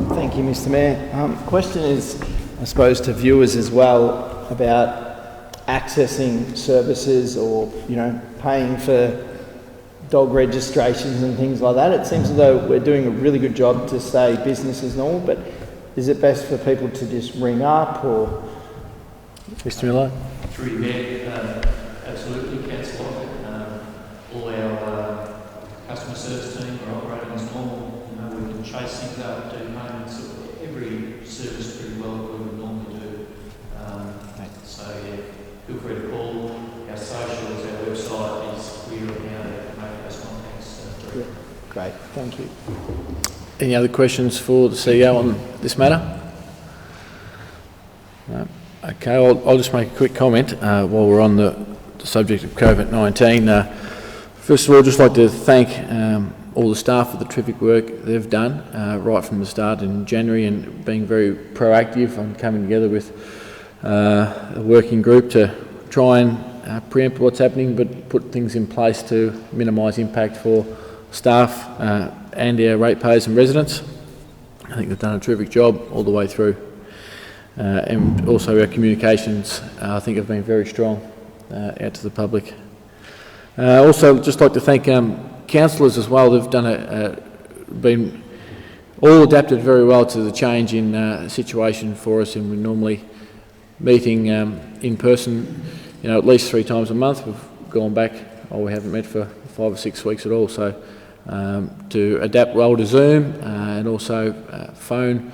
Thank you, Mr. Mayor. Question is, I suppose, to viewers as well about accessing services or, paying for dog registrations and things like that. It seems as though we're doing a really good job to say business as normal, but is it best for people to just ring up, or? Mr. Miller. Through you, Mayor, absolutely, Councillor Lockett. All our customer service team are operating as normal. We can chase things up, do payments, every service pretty well that we would normally do. Feel free to call. Our socials, our website is clear on how to make those contacts. Great, thank you. Any other questions for the CEO on this matter? No. Okay, I'll just make a quick comment while we're on the subject of COVID-19. First of all, I'd just like to thank all the staff for the terrific work they've done right from the start in January, and being very proactive on coming together with a working group to try and preempt what's happening, but put things in place to minimise impact for staff and our ratepayers and residents. I think they've done a terrific job all the way through. And also our communications, I think, have been very strong out to the public. Also, just like to thank councillors as well. They've done been all adapted very well to the change in situation for us, and we're normally meeting in person, at least 3 times a month. We've gone back, we haven't met for 5 or 6 weeks at all, so to adapt well to Zoom and also phone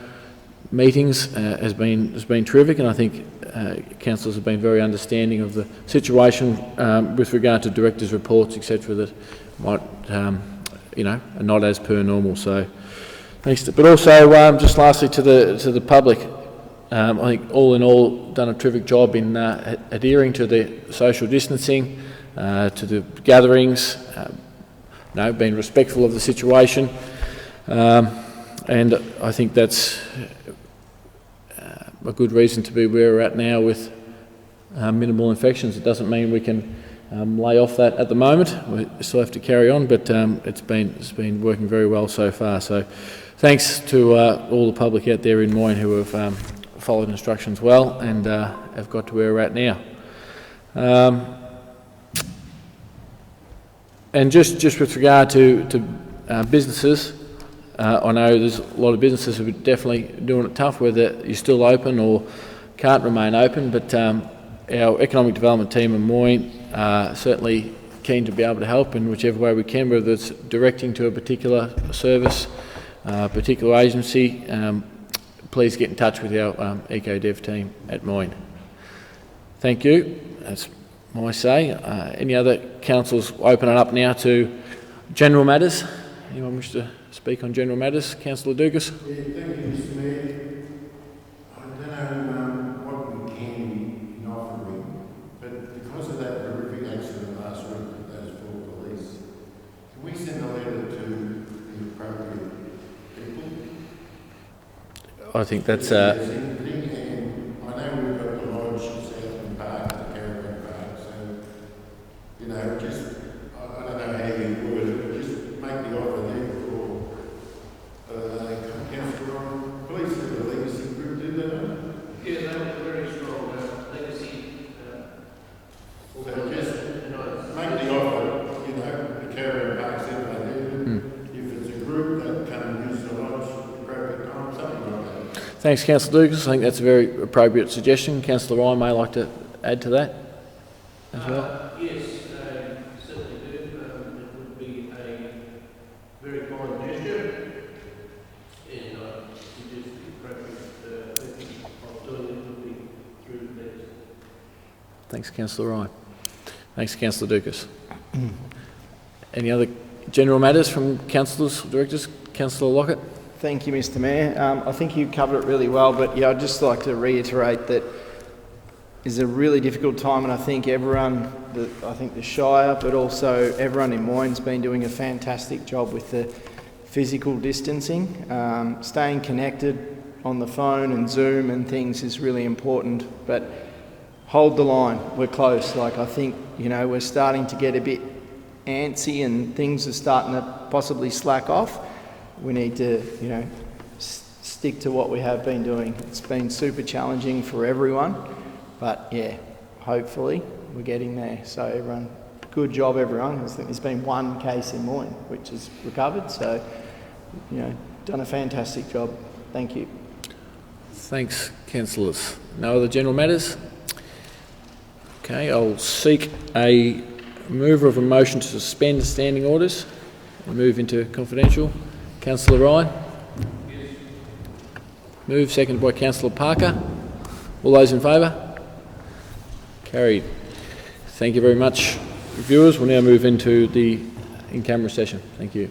meetings has been terrific, and I think councillors have been very understanding of the situation with regard to directors' reports, etc., that might, are not as per normal. So, thanks. But also, just lastly to the public, I think all in all done a terrific job in adhering to the social distancing, to the gatherings, being respectful of the situation, and I think that's a good reason to be where we're at now with minimal infections. It doesn't mean we can lay off that at the moment. We still have to carry on, but it's been working very well so far. So thanks to all the public out there in Moyne who have followed instructions well and have got to where we're at now. And just with regard to businesses, I know there's a lot of businesses who are definitely doing it tough, whether you're still open or can't remain open, but our economic development team in Moyne are certainly keen to be able to help in whichever way we can, whether it's directing to a particular service, particular agency. Please get in touch with our EcoDev team at Moyne. Thank you. That's my say. Any other councils? Open it up now to general matters. Anyone wish to speak on general matters? Councillor Dukas. Yeah, thank you, Mr. Mayor. I don't know what we can offer him, but because of that horrific accident last week with those 4 police, can we send a letter to the appropriate people? I think that's... And I know we've got the lodge, Southland Park, the Caravan Park, so, just, I don't know how you word it, but just make the offer there before Councillor on police have a legacy group, do they not? Yeah, they have a very strong legacy. So just make the offer, the Caravan Park Centre there. If it's a group that can use the lodge appropriate time, something like that. Thanks, Councillor Dukas. I think that's a very appropriate suggestion. Councillor Ryan may like to add to that as well. Yes, certainly do. It would be a very kind gesture, and I suggest the appropriate method of doing it would be through letters. Thanks, Councillor Ryan. Thanks, Councillor Dukas. Any other general matters from councillors, directors? Councillor Lockett. Thank you, Mr. Mayor. I think you covered it really well, but I'd just like to reiterate that it's a really difficult time, and I think everyone, the Shire, but also everyone in Moyne's been doing a fantastic job with the physical distancing. Staying connected on the phone and Zoom and things is really important, but hold the line. We're close. I think, we're starting to get a bit antsy and things are starting to possibly slack off. We need to, stick to what we have been doing. It's been super challenging for everyone, but yeah, hopefully we're getting there. So everyone, good job everyone. I think there's been 1 case in Moyne which is recovered, so, done a fantastic job. Thank you. Thanks, councillors. No other general matters? Okay, I'll seek a mover of a motion to suspend standing orders and move into confidential. Councillor Ryan? Yes. Move, seconded by Councillor Parker. All those in favour? Carried. Thank you very much, viewers. We'll now move into the in-camera session. Thank you.